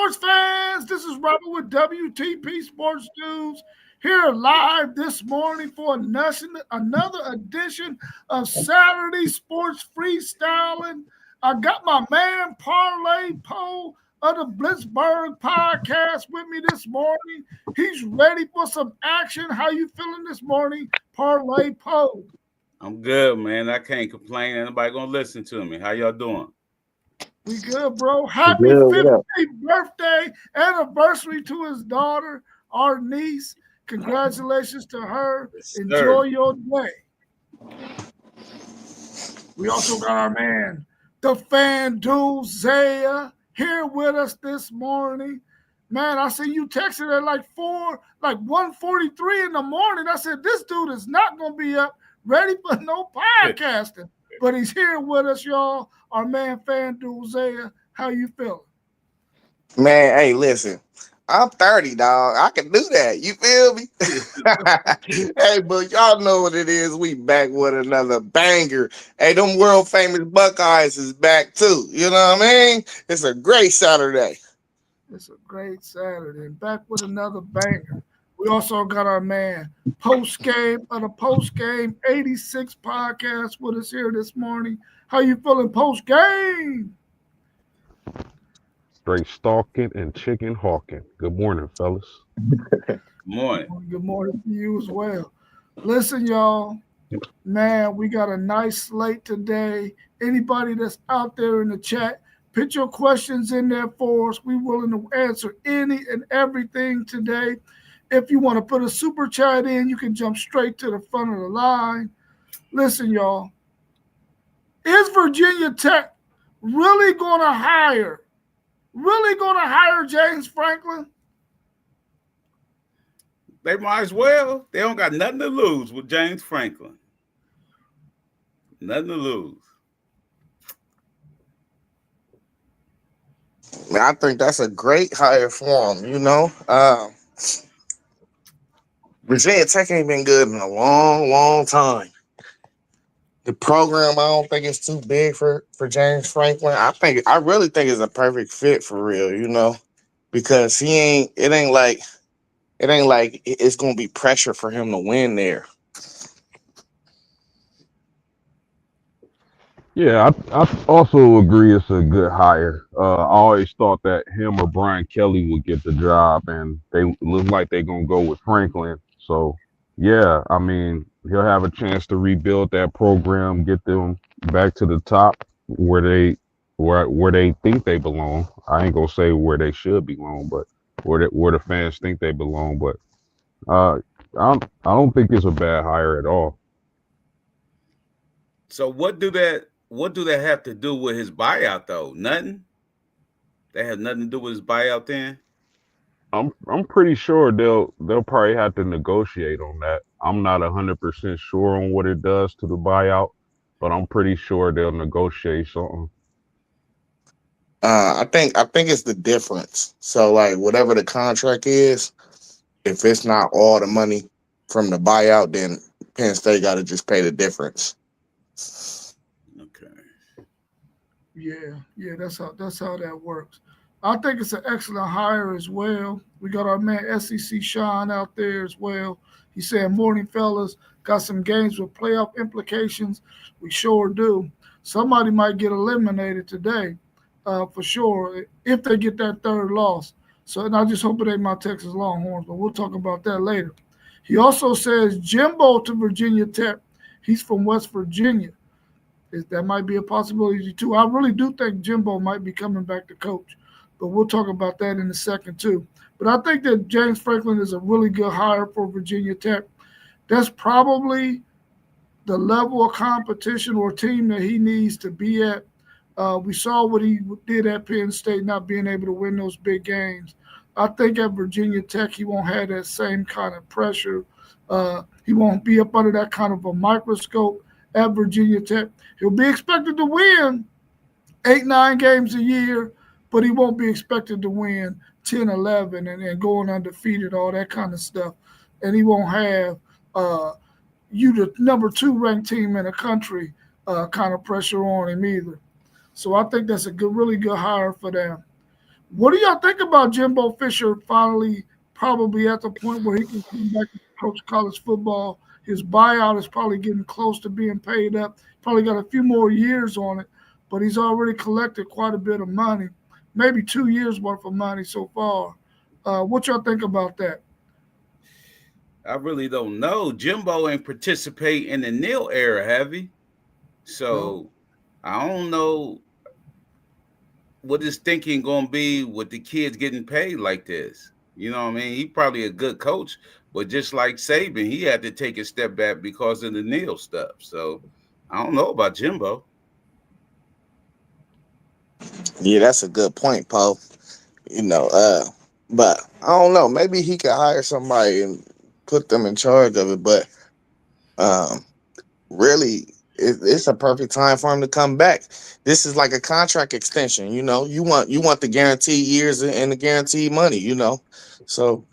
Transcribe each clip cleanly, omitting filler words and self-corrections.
sports fans? This is Robert with WTP Sports News here live this morning for another edition of Saturday Sports Freestyling. I got my man Parlay Poe of the Blitzburg podcast with me this morning. He's ready for some action. How you feeling this morning, Parlay Poe? I'm good, man. I can't complain. Anybody gonna listen to me? How y'all doing? We good, bro. Happy Good, 50th birthday anniversary to his daughter, our niece. Congratulations to her. Yes, Enjoy sir. your day. We also got our man, the FanDuel Zaya, here with us this morning. Man, I see you texted at like 1:43 in the morning. I said, this dude is not going to be up ready for no podcasting. But he's here with us, y'all. Our man, FanDuel Zaya. How you feeling? Man, hey, listen. I'm 30, dog. I can do that. You feel me? Hey, but y'all know what it is. We back with another banger. Hey, them world famous Buckeyes is back too. You know what I mean? It's a great Saturday. It's a great Saturday. And back with another banger. We also got our man, Post Game of the Post Game 86 podcast with us here this morning. How you feeling, Post Game? Straight stalking and chicken hawking. Good morning, fellas. Good morning. Good morning to you as well. Listen, y'all, man, we got a nice slate today. Anybody that's out there in the chat, put your questions in there for us. We're willing to answer any and everything today. If you want to put a super chat in, you can jump straight to the front of the line. Listen, y'all, is Virginia Tech really going to hire James Franklin? They might as well. They don't got nothing to lose with James Franklin. Nothing to lose. Man, I think that's a great hire for him, you know. Virginia Tech ain't been good in a long, long time. The program, I don't think it's too big for James Franklin. I really think it's a perfect fit for real, you know, because it ain't like it's gonna be pressure for him to win there. Yeah, I also agree it's a good hire. I always thought that him or Brian Kelly would get the job, and they look like they're gonna go with Franklin. So, yeah, I mean, he'll have a chance to rebuild that program, get them back to the top where they think they belong. I ain't gonna say where they should belong, but where the fans think they belong. But uh, I don't think it's a bad hire at all. So what do they have to do with his buyout though? Nothing. They have nothing to do with his buyout then. I'm pretty sure they'll probably have to negotiate on that. I'm not 100% sure on what it does to the buyout, but I'm pretty sure they'll negotiate something. I think it's the difference. So like whatever the contract is, if it's not all the money from the buyout, then Penn State got to just pay the difference. Okay. Yeah, that's how that works. I think it's an excellent hire as well. We got our man SEC Sean out there as well. He said, "Morning, fellas. Got some games with playoff implications. We sure do. Somebody might get eliminated today, for sure, if they get that third loss. So, and I just hope it ain't my Texas Longhorns, but we'll talk about that later." He also says Jimbo to Virginia Tech. He's from West Virginia. That might be a possibility too. I really do think Jimbo might be coming back to coach, but we'll talk about that in a second too. But I think that James Franklin is a really good hire for Virginia Tech. That's probably the level of competition or team that he needs to be at. We saw what he did at Penn State, not being able to win those big games. I think at Virginia Tech, he won't have that same kind of pressure. He won't be up under that kind of a microscope at Virginia Tech. He'll be expected to win 8, 9 games a year, but he won't be expected to win 10, 11 and going undefeated, all that kind of stuff. And he won't have you, the number 2 ranked team in the country, kind of pressure on him either. So I think that's a really good hire for them. What do y'all think about Jimbo Fisher finally probably at the point where he can come back and coach college football? His buyout is probably getting close to being paid up. Probably got a few more years on it, but he's already collected quite a bit of money, maybe 2 years worth of money so far. What y'all think about that? I really don't know. Jimbo ain't participate in the nil era, have he? No. So I don't know what his thinking gonna be with the kids getting paid like this. You know what I mean? He probably a good coach, but just like Saban, he had to take a step back because of the nil stuff. So I don't know about Jimbo. Yeah, that's a good point, Poe. You know, but I don't know. Maybe he could hire somebody and put them in charge of it. But um, really, it's a perfect time for him to come back. This is like a contract extension. You know, you want the guaranteed years and the guaranteed money. You know, so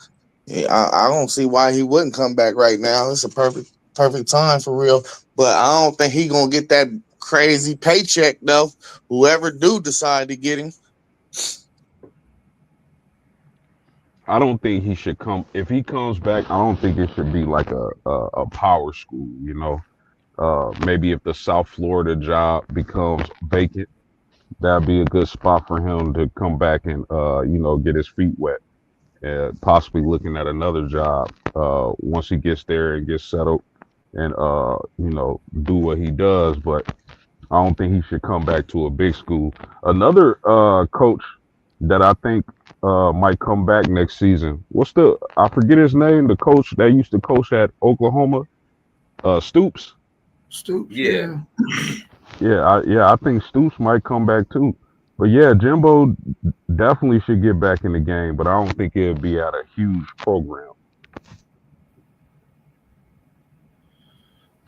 yeah, I don't see why he wouldn't come back right now. It's a perfect time for real. But I don't think he gonna get that crazy paycheck though. Whoever do decide to get him. I don't think he should come. If he comes back, I don't think it should be like a power school. Maybe if the South Florida job becomes vacant, that'd be a good spot for him to come back and get his feet wet. Possibly looking at another job once he gets there and gets settled and do what he does. But I don't think he should come back to a big school. Another coach that I think might come back next season. I forget his name, the coach that used to coach at Oklahoma, Stoops. Stoops, Yeah. yeah. I think Stoops might come back too. But yeah, Jimbo definitely should get back in the game, but I don't think it'll be at a huge program.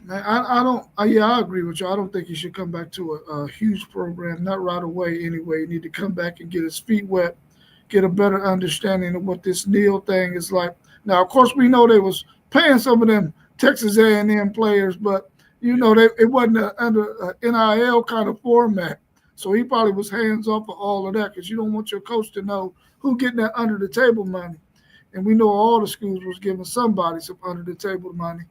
Man, I don't. Yeah, I agree with you. I don't think he should come back to a huge program, not right away. Anyway, he need to come back and get his feet wet, get a better understanding of what this Neil thing is like. Now, of course, we know they was paying some of them Texas A&M players, but it wasn't under a NIL kind of format. So he probably was hands off of all of that because you don't want your coach to know who getting that under the table money. And we know all the schools was giving somebody some under the table money.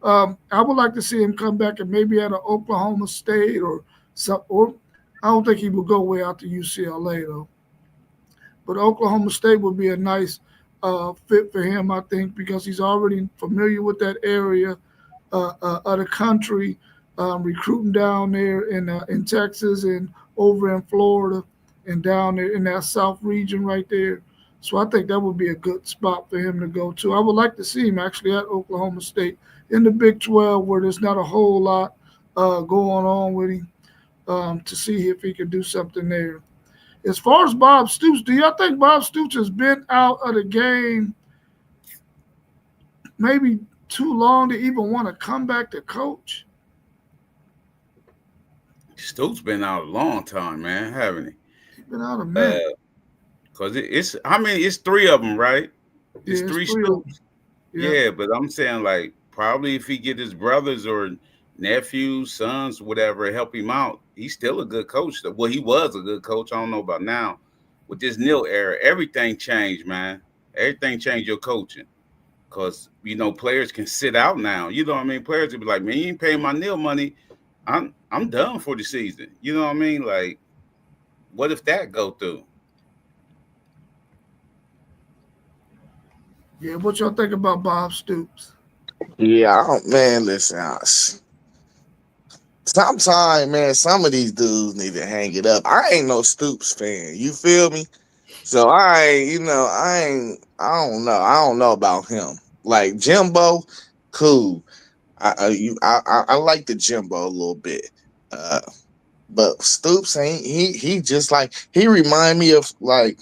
I would like to see him come back and maybe at an Oklahoma State or some. Or I don't think he would go way out to UCLA though. But Oklahoma State would be a nice fit for him, I think, because he's already familiar with that area of the country, recruiting down there in Texas and over in Florida and down there in that South region right there. So I think that would be a good spot for him to go to. I would like to see him actually at Oklahoma State in the Big 12, where there's not a whole lot going on with him, to see if he can do something there. As far as Bob Stoops, do y'all think Bob Stoops has been out of the game maybe too long to even want to come back to coach? Stoops been out a long time, man, haven't He's been out a he? minute. Cause it's how many? It's three of them, right? It's Yeah, it's three three of them. Stoops. Yeah. Yeah, but I'm saying like probably if he get his brothers or nephews, sons, whatever, help him out, he's still a good coach. Well, he was a good coach. I don't know about now. With this nil era, everything changed, man. Everything changed your coaching. Cause players can sit out now. You know what I mean? Players will be like, man, you ain't paying my nil money. I'm done for the season. You know what I mean? Like, what if that go through? Yeah, what y'all think about Bob Stoops? Yeah, man, listen. Sometimes, man, some of these dudes need to hang it up. I ain't no Stoops fan. You feel me? So I don't know. I don't know about him. Like Jimbo, cool. I like the Jimbo a little bit. Uh, but Stoops ain't he just like he remind me of like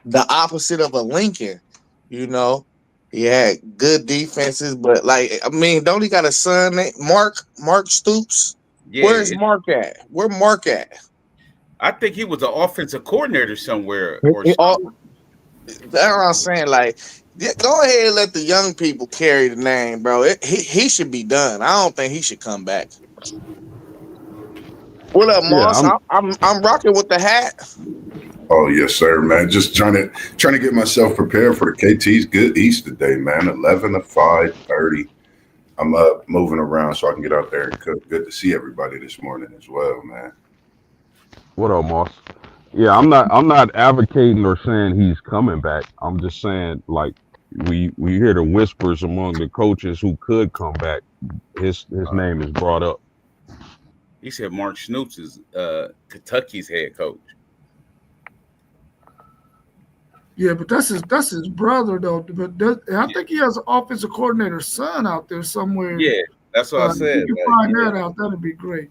the opposite of a Lincoln, you know. He had good defenses, but like I mean, don't he got a son named Mark Stoops? Where's Yeah, Mark at? Where Mark at? I think he was an offensive coordinator somewhere or He- all- something. That's what I'm saying. Like, yeah, go ahead and let the young people carry the name, bro. He should be done. I don't think he should come back. What up, Yeah, Moss? I'm rocking with the hat. Oh yes, sir, man. Just trying to get myself prepared for the KT's good East today, man. 11 to 5:30. I'm up moving around so I can get out there and cook. Good to see everybody this morning as well, man. What up, Moss? Yeah, I'm not advocating or saying he's coming back. I'm just saying like we hear the whispers among the coaches who could come back. His Uh, name is brought up. He said Mark Snoops is Kentucky's head coach. Yeah, but that's his brother though. But I think he has an offensive coordinator son out there somewhere. Yeah, that's what I If you said. can Like, find yeah, that out, that'd be great.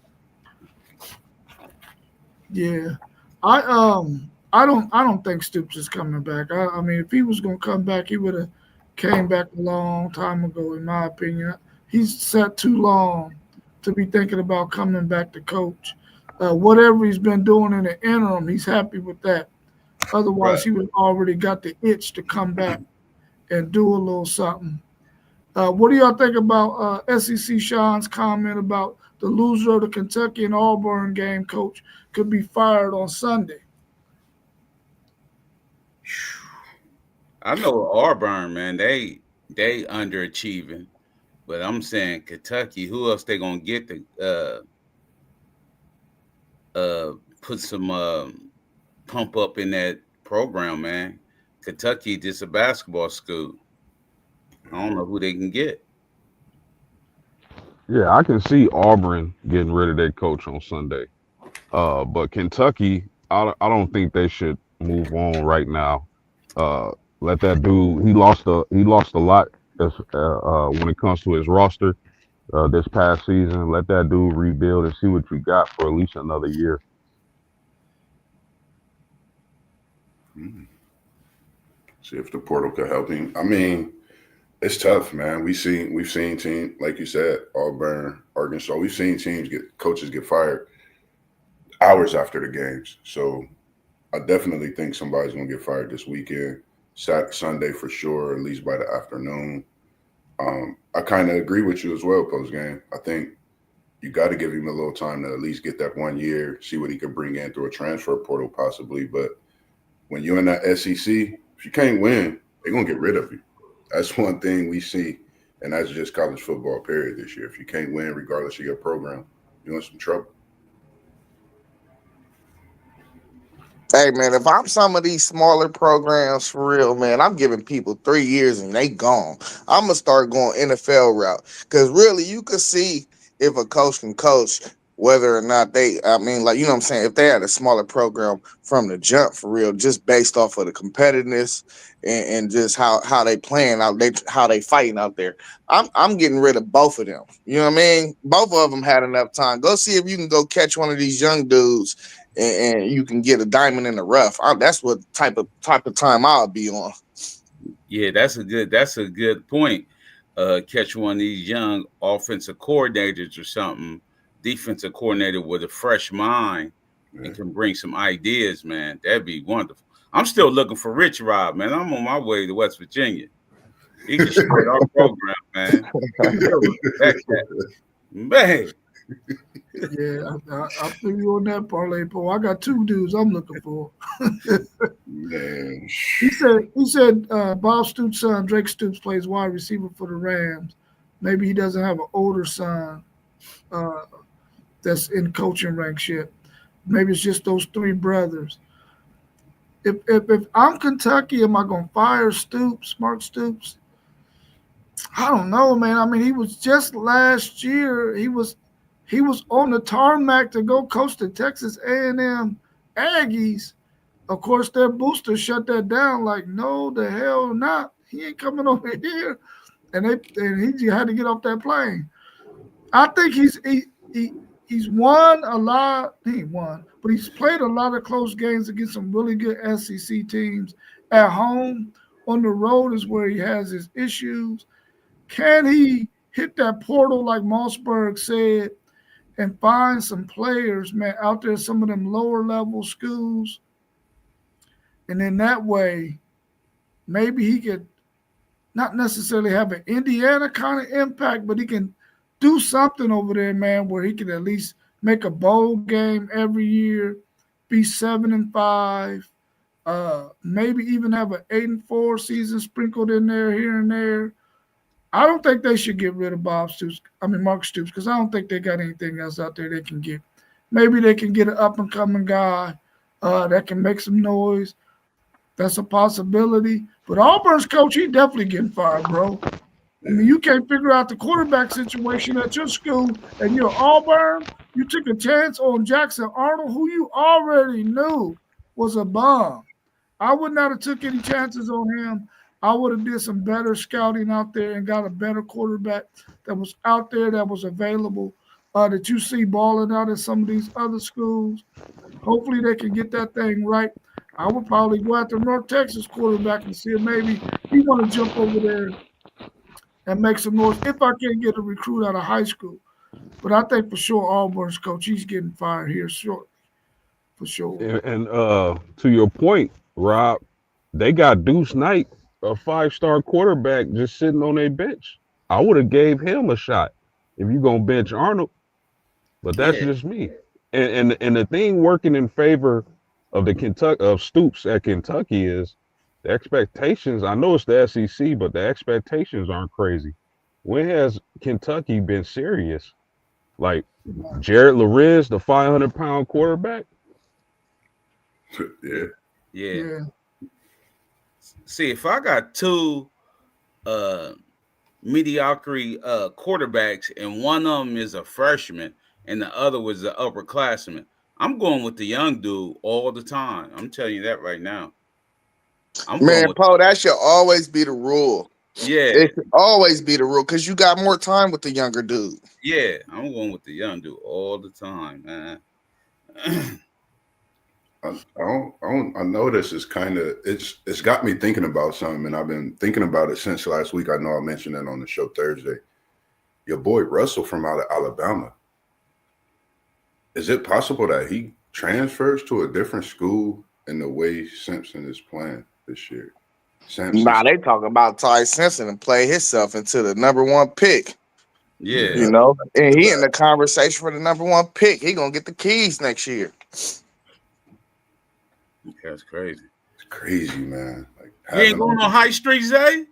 Yeah, I don't think Stoops is coming back. I mean, if he was gonna come back, he would have came back a long time ago, in my opinion. He's sat too long to be thinking about coming back to coach. Whatever he's been doing in the interim, he's happy with that. Otherwise, right. he would already got the itch to come back and do a little something. What do y'all think about SEC Sean's comment about the loser of the Kentucky and Auburn game coach could be fired on Sunday? I know Auburn, man. They underachieving, but I'm saying Kentucky. Who else they gonna get to put some pump up in that program, man? Kentucky just a basketball school. I don't know who they can get. Yeah, I can see Auburn getting rid of their coach on Sunday. But Kentucky, I don't think they should move on right now. Uh, Let that dude. He lost a lot when it comes to his roster this past season. Let that dude rebuild and see what you got for at least another year. hmm. See if the portal could help him. I mean, it's tough, man. We've seen teams like you said, Auburn, Arkansas. We've seen teams get coaches get fired hours after the games. So I definitely think somebody's gonna get fired this weekend, Sunday for sure, at least by the afternoon. I kind of agree with you as well, post game. I think you got to give him a little time to at least get that 1 year, see what he could bring in through a transfer portal possibly. But when you're in that SEC, if you can't win, they're gonna get rid of you. That's one thing we see, and that's just college football period this year. If you can't win, regardless of your program, you're in some trouble. Hey man, if I'm some of these smaller programs for real, man, I'm giving people 3 years and they gone. I'm gonna start going NFL route because really, you could see if a coach can coach whether or not they. I mean, like you know what I'm saying. If they had a smaller program from the jump for real, just based off of the competitiveness and just how they playing out, how they fighting out there. I'm getting rid of both of them. You know what I mean? Both of them had enough time. Go see if you can go catch one of these young dudes and you can get a diamond in the rough. That's what type of time I'll be on. Yeah, that's a good point. Catch one of these young offensive coordinators or something, defensive coordinator with a fresh mind Yeah. and can bring some ideas, man. That'd be wonderful. I'm still looking for Rich Rod, man. I'm on my way to West Virginia. He can start our program, man. He'll respect that, man. Yeah, I feel you on that parlay, Paul. I got two dudes I'm looking for. Man, He said Bob Stoops' son, Drake Stoops, plays wide receiver for the Rams. Maybe he doesn't have an older son uh, that's in coaching ranks yet. Maybe it's just those three brothers. If I'm Kentucky, am I gonna fire Stoops, Mark Stoops? I don't know, man. I mean, he was just last year. He was on the tarmac to go coach the Texas A&M Aggies. Of course, their booster shut that down. Like, no, the hell not. He ain't coming over here. And he had to get off that plane. I think he's won a lot. He ain't won, but he's played a lot of close games against some really good SEC teams. At home, on the road is where he has his issues. Can he hit that portal like Mossberg said and find some players, man, out there, some of them lower level schools? And in that way, maybe he could not necessarily have an Indiana kind of impact, but he can do something over there, man, where he can at least make a bowl game every year, be 7-5. Maybe even have an 8-4 season sprinkled in there here and there. I don't think they should get rid of Mark Stoops, because I don't think they got anything else out there they can get. Maybe they can get an up and coming guy that can make some noise. That's a possibility. But Auburn's coach, he definitely getting fired, bro. I mean, you can't figure out the quarterback situation at your school, and you're Auburn. You took a chance on Jackson Arnold, who you already knew was a bum. I would not have took any chances on him. I would have did some better scouting out there and got a better quarterback that was out there, that was available, that you see balling out at some of these other schools. Hopefully they can get that thing right. I would probably go after North Texas quarterback and see if maybe he want to jump over there and make some noise if I can't get a recruit out of high school. But I think for sure Auburn's coach, he's getting fired here shortly, for sure. And to your point, Rob, they got Deuce Knight, a 5-star quarterback, just sitting on their bench. I would have gave him a shot if you gonna bench Arnold, but that's just me. And the thing working in favor of Stoops at Kentucky is the expectations. I know it's the SEC, but the expectations aren't crazy. When has Kentucky been serious? Like Jared Lorenz, the 500-pound quarterback. Yeah. See, if I got two mediocre quarterbacks and one of them is a freshman and the other was the upperclassman, I'm going with the young dude all the time. I'm telling you that right now. Man, Poe, that should always be the rule. Yeah. It should always be the rule because you got more time with the younger dude. Yeah, I'm going with the young dude all the time, man. I know this is kind of it's got me thinking about something, and I've been thinking about it since last week. I know I mentioned it on the show Thursday. Your boy Russell from out of Alabama. Is it possible that he transfers to a different school in the way Simpson is playing this year? Nah, they talking about Ty Simpson and play himself into the #1 pick. Yeah, you know, and he in the conversation for the #1 pick. He gonna get the keys next year. That's crazy. It's crazy, man. Like, you ain't going on High Street, Zay?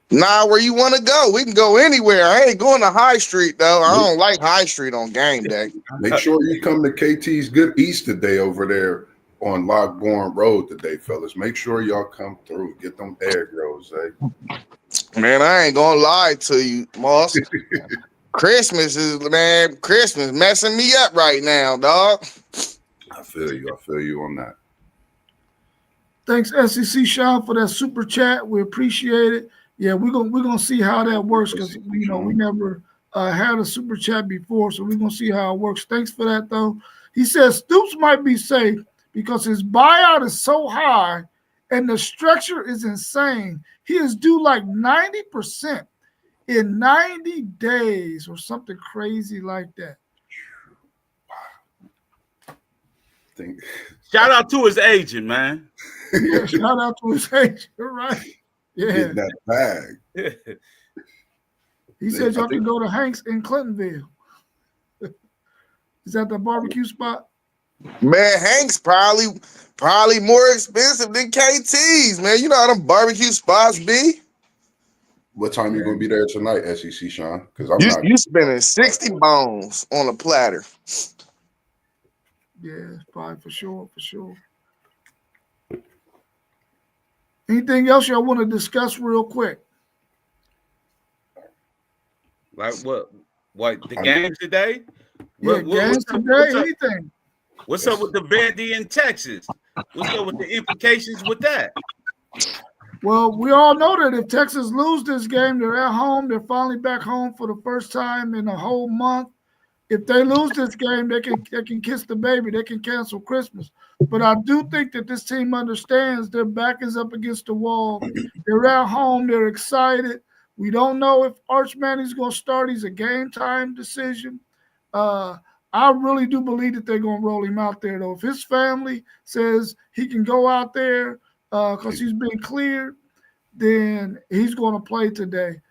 Nah, where you want to go? We can go anywhere. I ain't going to High Street though. I don't like High Street on game day. Make sure you come to KT's Good Easter Day over there on Lockbourne Road today, fellas. Make sure y'all come through. Get them egg rolls, eh? Man, I ain't gonna lie to you, Moss. Christmas messing me up right now, dog. I feel you on that. Thanks, SEC Sean, for that super chat. We appreciate it. Yeah, we're gonna see how that works because we never had a super chat before, so we're gonna see how it works. Thanks for that, though. He says Stoops might be safe because his buyout is so high and the structure is insane. He is due like 90% in 90 days or something crazy like that. Shout out to his agent, man. Yeah, shout out to his agent, right? Yeah. Getting that bag. He said y'all can go to Hanks in Clintonville. Is that the barbecue spot? Man, Hanks probably more expensive than KT's, man. You know how them barbecue spots be? What time you gonna be there tonight, SEC Sean? Because you spending 60 bones on a platter. Yeah, probably for sure. Anything else y'all want to discuss real quick? Like what? The games today? Games today, anything. What's up with the Vandy in Texas? What's up with the implications with that? Well, we all know that if Texas lose this game, they're at home. They're finally back home for the first time in a whole month. If they lose this game, they can kiss the baby. They can cancel Christmas. But I do think that this team understands their back is up against the wall. They're at home. They're excited. We don't know if Arch Manning's going to start. He's a game-time decision. I really do believe that they're going to roll him out there, though. If his family says he can go out there because he's been cleared, then he's going to play today.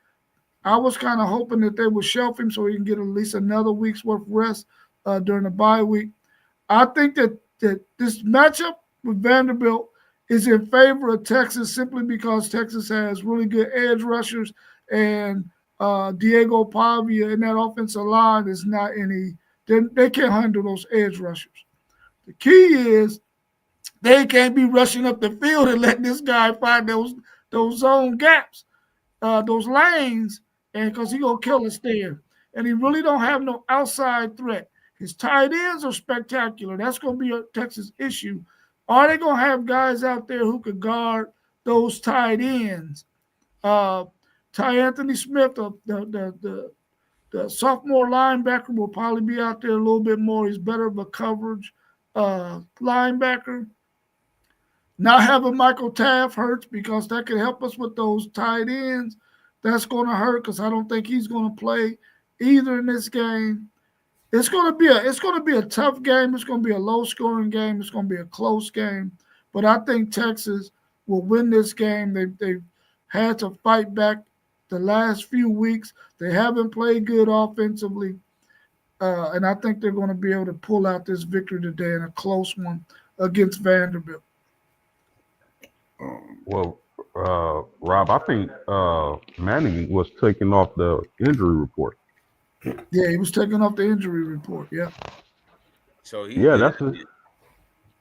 I was kind of hoping that they would shelf him so he can get at least another week's worth of rest during the bye week. I think that this matchup with Vanderbilt is in favor of Texas simply because Texas has really good edge rushers and Diego Pavia in that offensive line is not any. They can't handle those edge rushers. The key is they can't be rushing up the field and letting this guy find those zone gaps, those lanes, and because he gonna kill us there. And he really don't have no outside threat. His tight ends are spectacular. That's gonna be a Texas issue. Are they gonna have guys out there who could guard those tight ends? Ty Anthony Smith, the sophomore linebacker, will probably be out there a little bit more. He's better of a coverage linebacker. Not having Michael Taft hurts because that could help us with those tight ends. That's going to hurt because I don't think he's going to play either in this game. It's going to be a tough game. It's going to be a low scoring game. It's going to be a close game. But I think Texas will win this game. They've had to fight back the last few weeks. They haven't played good offensively. And I think they're going to be able to pull out this victory today in a close one against Vanderbilt. Well, Rob, I think Manning was taken off the injury report. Yeah, he was taken off the injury report. Yeah. So he Yeah, did.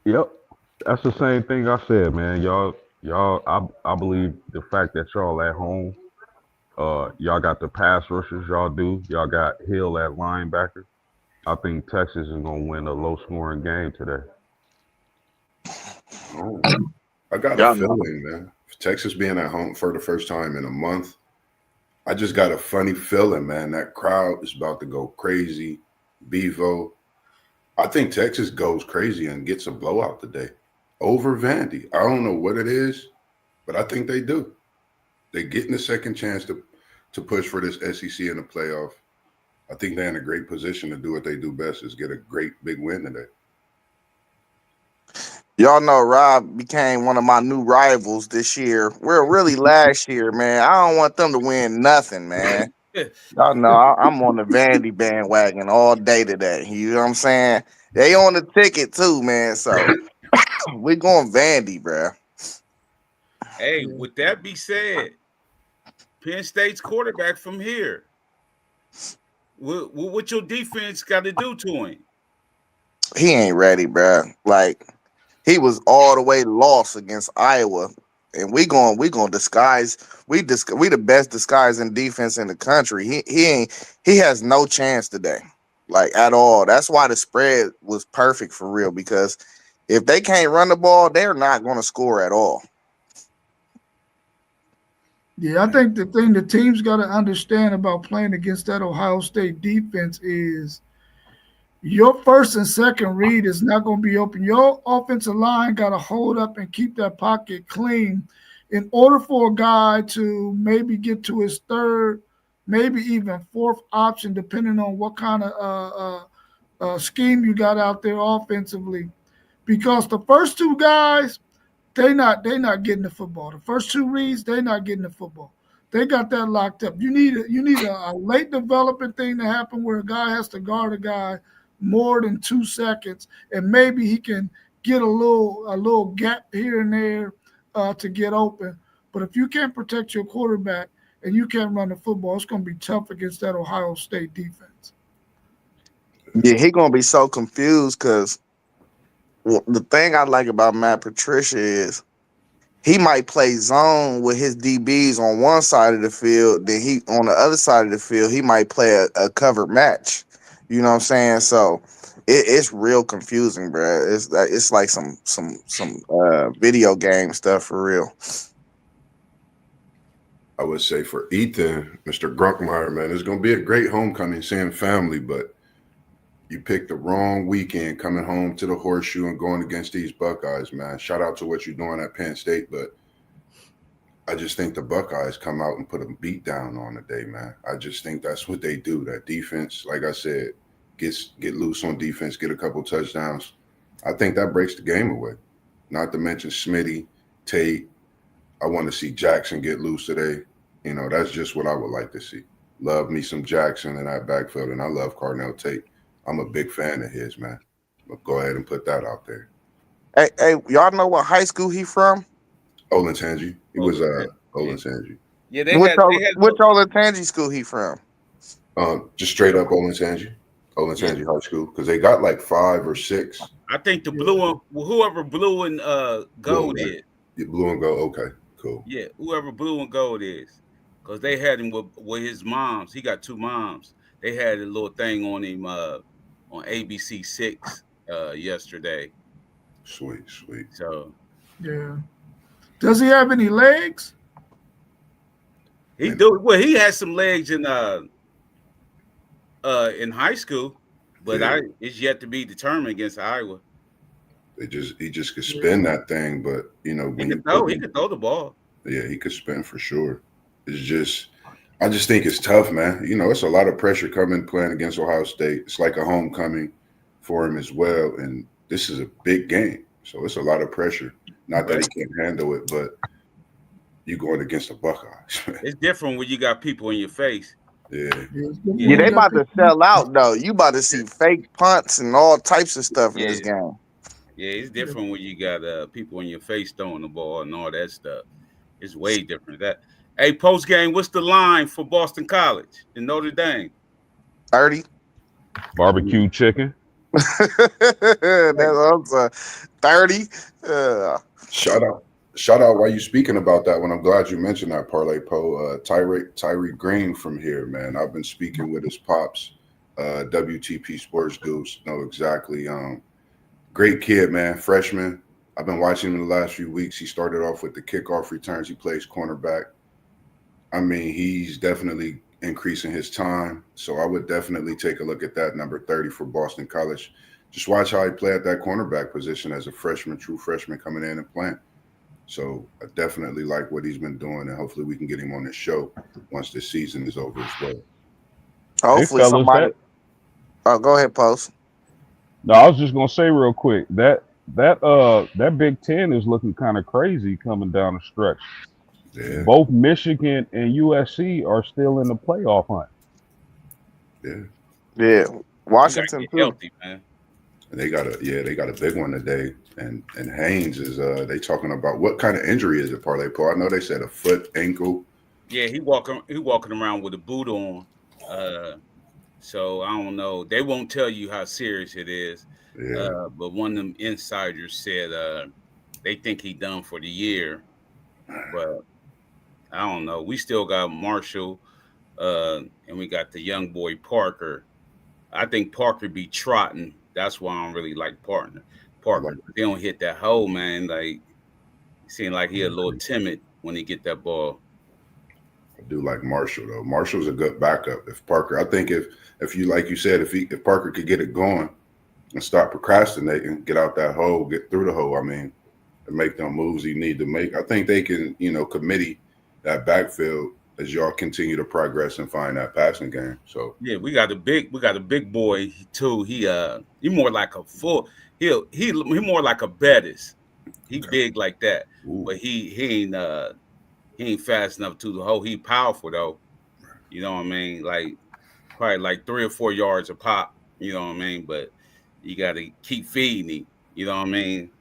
yep. That's the same thing I said, man. I believe the fact that y'all at home, y'all got the pass rushers, y'all do. Y'all got Hill at linebacker. I think Texas is gonna win a low scoring game today. Oh, I got a feeling, man. Texas being at home for the first time in a month, I just got a funny feeling, man. That crowd is about to go crazy. Bevo. I think Texas goes crazy and gets a blowout today over Vandy. I don't know what it is, but I think they do. They're getting a second chance to push for this SEC in the playoff. I think they're in a great position to do what they do best, is get a great big win today. Y'all know Rob became one of my new rivals this year. We're really last year, man. I don't want them to win nothing, man. Y'all know I'm on the Vandy bandwagon all day today. You know what I'm saying? They on the ticket too, man. So we going Vandy, bro. Hey, with that be said, Penn State's quarterback from here. What your defense got to do to him? He ain't ready, bro. Like he was all the way lost against Iowa, and we going disguise. We the best disguising defense in the country. He has no chance today, like at all. That's why the spread was perfect for real, because if they can't run the ball, they're not going to score at all. Yeah, I think the thing the team's got to understand about playing against that Ohio State defense is your first and second read is not going to be open. Your offensive line got to hold up and keep that pocket clean in order for a guy to maybe get to his third, maybe even fourth option, depending on what kind of scheme you got out there offensively. Because the first two guys, they not getting the football. The first two reads, they not getting the football. They got that locked up. You need a late development thing to happen where a guy has to guard a guy more than 2 seconds, and maybe he can get a little gap here and there to get open. But if you can't protect your quarterback and you can't run the football, it's going to be tough against that Ohio State defense. Yeah, he gonna be so confused because the thing I like about Matt Patricia is he might play zone with his DBs on one side of the field, then he on the other side of the field he might play a covered match. You know what I'm saying? So it's real confusing, bro. It's like some video game stuff for real. I would say for Ethan, Mr. Grunkmeyer, man, it's going to be a great homecoming, seeing family, but you picked the wrong weekend coming home to the Horseshoe and going against these Buckeyes, man. Shout out to what you're doing at Penn State, but I just think the Buckeyes come out and put a beat down on the day, man. I just think that's what they do. That defense, like I said, get loose on defense, get a couple touchdowns. I think that breaks the game away. Not to mention Smitty, Tate. I want to see Jackson get loose today. You know, that's just what I would like to see. Love me some Jackson in that backfield, and I love Carnell Tate. I'm a big fan of his, man. But go ahead and put that out there. Hey, y'all know what high school he from? Olentangy. He Oh, was yeah, Olentangy. yeah. They had Which Olentangy school he from? Just straight up Olentangy. yeah. Olentangy High School. Because they got like 5 or 6. I think the Yeah. blue one, whoever blue and Blue and gold white. is, Yeah, blue and gold. Okay, cool. yeah, whoever blue and gold is, because they had him with his moms. He got two moms. They had a little thing on him on ABC 6 yesterday. Sweet, sweet. So Yeah. Does he have any legs? he And do well. He had some legs in high school, but yeah, it's yet to be determined against Iowa. he just could Yeah. spin that thing, but He when you could put throw. He him, could throw the ball. yeah, he could spin for sure. It's just I just think it's tough, man. It's a lot of pressure coming playing against Ohio State. It's like a homecoming for him as well. And this is a big game. So it's a lot of pressure. Not that But he can't handle it, but you going against the Buckeyes. it's different when you got people in your face. Yeah. Yeah, it's good Yeah, Yeah, when they you got about to people. sell out though. You about to see fake punts and all types of stuff in yeah, this game. yeah. It's Yeah. different when you got people in your face throwing the ball and all that stuff. It's way different. Hey, post game, what's the line for Boston College in Notre Dame? 30. Barbecue chicken. That's also 30. Uh, Shout out. Shout out while you speaking about that one. I'm glad you mentioned that parlay Poe. Tyree Green from here, man. I've been speaking with his pops, WTP Sports Goose. Know exactly. Great kid, man. Freshman. I've been watching him the last few weeks. He started off with the kickoff returns. He plays cornerback. I mean, he's definitely increasing his time. So I would definitely take a look at that number 30 for Boston College. Just watch how he play at that cornerback position as a freshman, true freshman coming in and playing. So I definitely like what he's been doing, and hopefully we can get him on the show once this season is over as well. Hey hopefully fellas, somebody. Oh, go ahead, post. no, I was just gonna say real quick that Big Ten is looking kind of crazy coming down the stretch. Yeah, Both Michigan and USC are still in the playoff hunt. yeah. Yeah, You gotta Washington get too. healthy, man. And they got a big one today. And Haynes is they talking about what kind of injury is it, Parlay Paul? I know they said a foot, ankle. Yeah, he walking around with a boot on. Uh, so I don't know. They won't tell you how serious it is. Yeah, But one of them insiders said they think he done for the year. But I don't know. We still got Marshall, and we got the young boy Parker. I think Parker be trotting. That's why I don't really like partner I like Parker. They don't hit that hole, man. Like seem like he a little timid when he get that ball. I do like Marshall though. Marshall's a good backup. If Parker, I think if you like you said, if Parker could get it going and stop procrastinating, get out that hole, get through the hole. I mean, and make them moves he need to make. I think they can, committee that backfield as y'all continue to progress and find that passing game. So Yeah, we got a big boy too. He more like a full. He more like a Bettis. He okay. big like that, Ooh, but he ain't fast enough to the hole. He powerful though. You know what I mean? Like probably like 3 or 4 yards a pop. You know what I mean? But you got to keep feeding him. You know what I mean?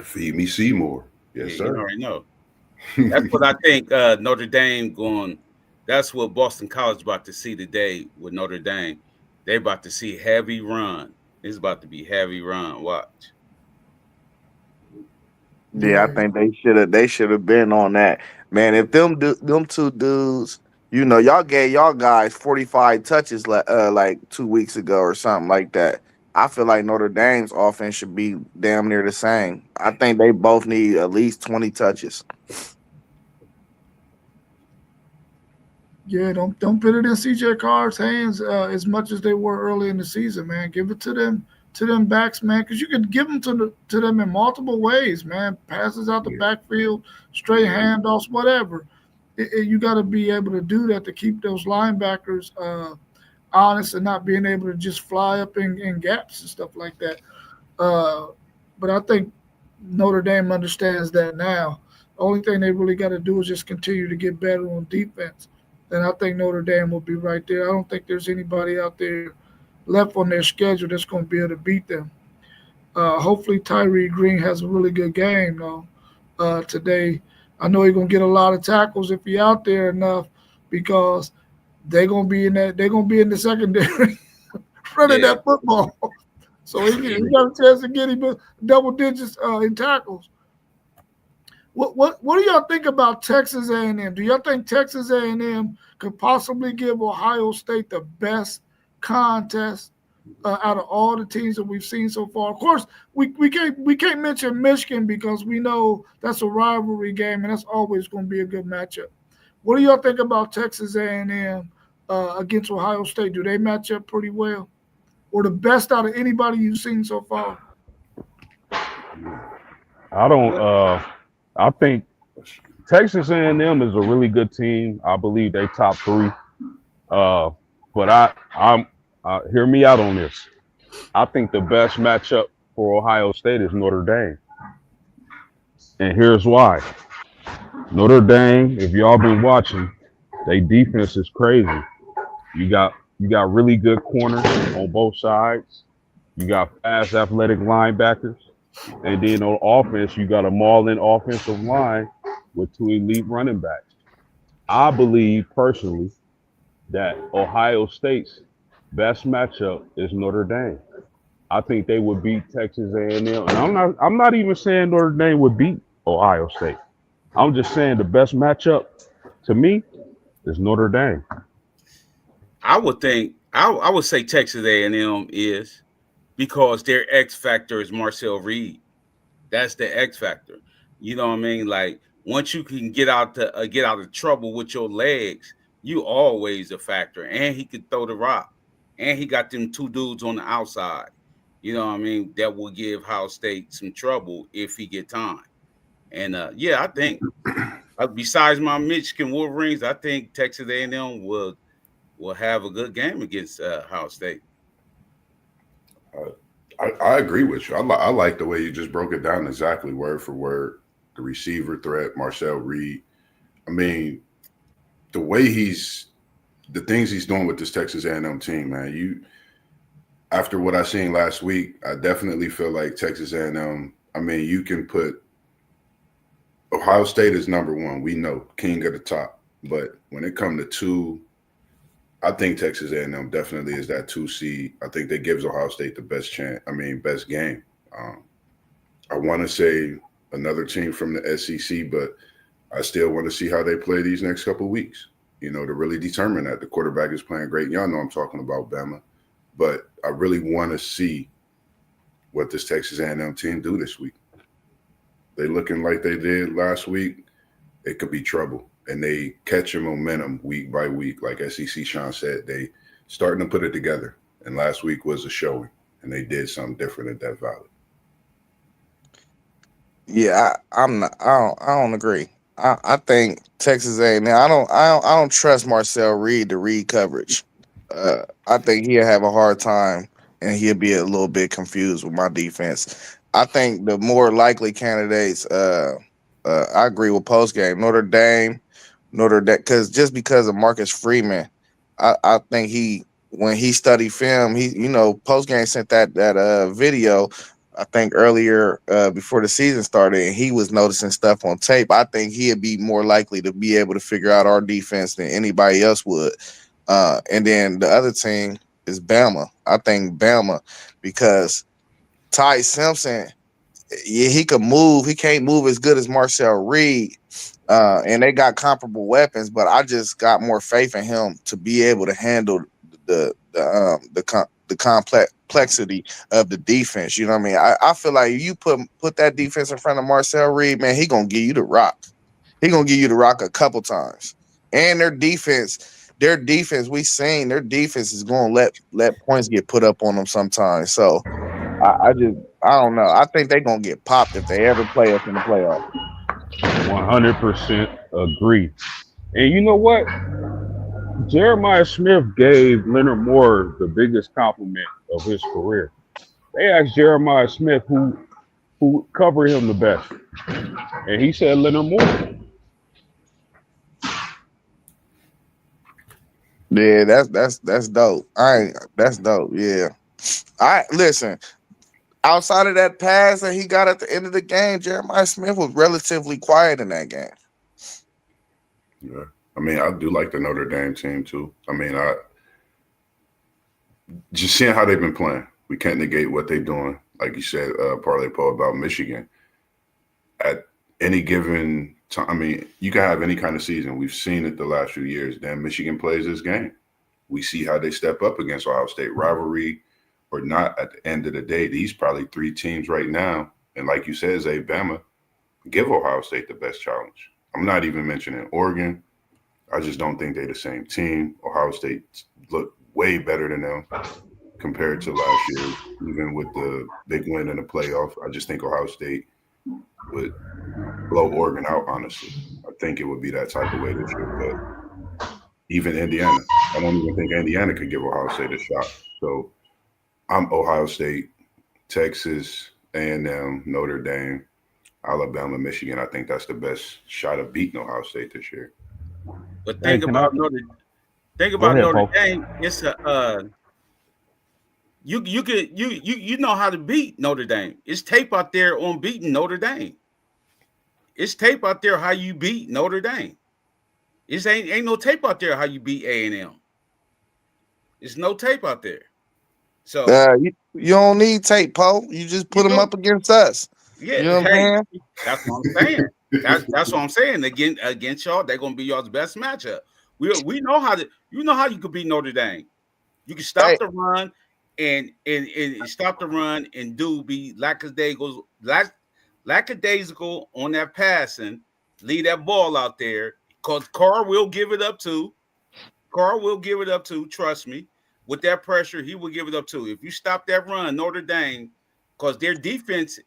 feed me Seymour. Yeah, Yes, you sir. already know. That's what I think. Notre Dame going. That's what Boston College about to see today with Notre Dame. They about to see heavy run. It's about to be heavy run. Watch. Yeah, I Yeah. think they should have been on that. Man, if them two dudes, y'all gave y'all guys 45 touches like 2 weeks ago or something like that. I feel like Notre Dame's offense should be damn near the same. I think they both need at least 20 touches. Yeah, don't put it in CJ Carr's hands as much as they were early in the season, man. Give it to them backs, man, because you could give them to them in multiple ways, man. Passes out the Yeah, backfield, straight yeah, handoffs, whatever. You got to be able to do that to keep those linebackers honest and not being able to just fly up in gaps and stuff like that. Uh, but I think Notre Dame understands that now. The only thing they really got to do is just continue to get better on defense. And I think Notre Dame will be right there. I don't think there's anybody out there left on their schedule that's going to be able to beat them. Hopefully Tyree Green has a really good game though today. I know he's gonna get a lot of tackles if he out there enough because they're gonna be in the secondary running Yeah. that football. So he got a chance to get him double digits in tackles. What do y'all think about Texas A&M? Do y'all think Texas A&M could possibly give Ohio State the best contest out of all the teams that we've seen so far? Of course, we can't mention Michigan because we know that's a rivalry game and that's always going to be a good matchup. What do y'all think about Texas A&M against Ohio State? Do they match up pretty well, or the best out of anybody you've seen so far? I don't. I think Texas A&M is a really good team. I believe they top 3. But I'm hear me out on this. I think the best matchup for Ohio State is Notre Dame, and here's why. Notre Dame, if y'all been watching, they defense is crazy. You got really good corners on both sides. You got fast, athletic linebackers, and then on offense, you got a mauling offensive line with 2 elite running backs. I believe personally that Ohio State's best matchup is Notre Dame. I think they would beat Texas A&M, and I'm not even saying Notre Dame would beat Ohio State. I'm just saying the best matchup to me is Notre Dame. I would think I would say Texas A&M is because their X factor is Marcel Reed. That's the X factor. You know what I mean? Like once you can get out of trouble with your legs, you always a factor. And he could throw the rock, and he got them 2 dudes on the outside. You know what I mean? That will give Ohio State some trouble if he get time. And yeah, I think besides my Michigan Wolverines, I think Texas A&M will have a good game against Ohio State. I agree with you. I like the way you just broke it down exactly word for word. The receiver threat, Marcel Reed. I mean, the way the things he's doing with this Texas A&M team, man. After what I seen last week, I definitely feel like Texas A&M. I mean, you can put Ohio State is number 1. We know king at the top, but when it comes to 2. I think Texas A&M definitely is that 2 seed. I think that gives Ohio State the best chance. I mean, best game. I want to say another team from the SEC, but I still want to see how they play these next couple of weeks. To really determine that. The quarterback is playing great. Y'all know I'm talking about Bama, but I really want to see what this Texas A&M team do this week. They looking like they did last week. It could be trouble. And they catch your momentum week by week. Like SEC Sean said, they starting to put it together. And last week was a showing, and they did something different at Death Valley. Yeah, I'm not. I don't agree. I think Texas A&M. I don't trust Marcel Reed to read coverage. I think he'll have a hard time, and he'll be a little bit confused with my defense. I think the more likely candidates. I agree with post game Notre Dame, because of Marcus Freeman, I think when he studied film, post game sent that video. I think earlier before the season started, and he was noticing stuff on tape. I think he'd be more likely to be able to figure out our defense than anybody else would. And then the other team is Bama. I think Bama because Ty Simpson, yeah, he could move. He can't move as good as Marcel Reed. And they got comparable weapons, but I just got more faith in him to be able to handle the complexity of the defense. You know what I mean? I feel like if you put that defense in front of Marcel Reed, man, he gonna give you the rock. He gonna give you the rock a couple times. And their defense, we seen their defense is gonna let points get put up on them sometimes. So I don't know. I think they're gonna get popped if they ever play us in the playoffs. 100% agree. And you know what? Jeremiah Smith gave Leonard Moore the biggest compliment of his career. They asked Jeremiah Smith who covered him the best, and he said Leonard Moore. Yeah, that's dope. That's dope. Yeah. Listen. outside of that pass that he got at the end of the game, Jeremiah Smith was relatively quiet in that game. Yeah. I mean, I do like the Notre Dame team too. I mean, I just seeing how they've been playing. We can't negate what they're doing. Like you said, Parlay Paul about Michigan. At any given time, I mean, you can have any kind of season. We've seen it the last few years. Then Michigan plays this game. We see how they step up against Ohio State. Rivalry or not, at the end of the day, these probably three teams right now. And like you said, Zay, Bama, give Ohio State the best challenge. I'm not even mentioning Oregon. I just don't think they're the same team. Ohio State looked way better than them compared to last year, even with the big win in the playoff. I just think Ohio State would blow Oregon out, honestly. I think it would be that type of way this year. But even Indiana, I don't even think Indiana could give Ohio State a shot. So I'm Ohio State, Texas, A&M, Notre Dame, Alabama, Michigan. I think that's the best shot of beating Ohio State this year. But think about Notre Dame. It's a you know how to beat Notre Dame. It's tape out there on beating Notre Dame. It's tape out there how you beat Notre Dame. It's ain't no tape out there how you beat A&M. There's no tape out there. So you don't need tape, Poe. You just put them up against us. Yeah, you know what I'm saying? That's what I'm saying. That's what I'm saying. Against y'all, they're gonna be y'all's best matchup. We know how to. You know how you could beat Notre Dame. You can stop the run and stop the run and be lackadaisical on that passing. Leave that ball out there because Carr will give it up too. Trust me. With that pressure, he will give it up too. If you stop that run, Notre Dame, because their defense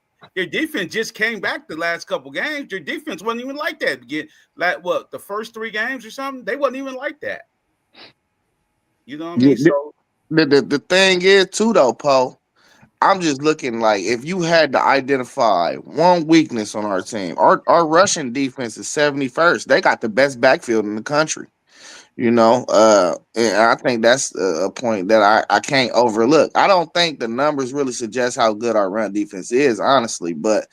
just came back the last couple games. Their defense wasn't even like that. The first 3 games or something, they wasn't even like that. You know what I mean? So the thing is too, though, Poe, I'm just looking like if you had to identify one weakness on our team, our Russian defense is 71st. They got the best backfield in the country. You know, and I think that's a point that I can't overlook. I don't think the numbers really suggest how good our run defense is, honestly, but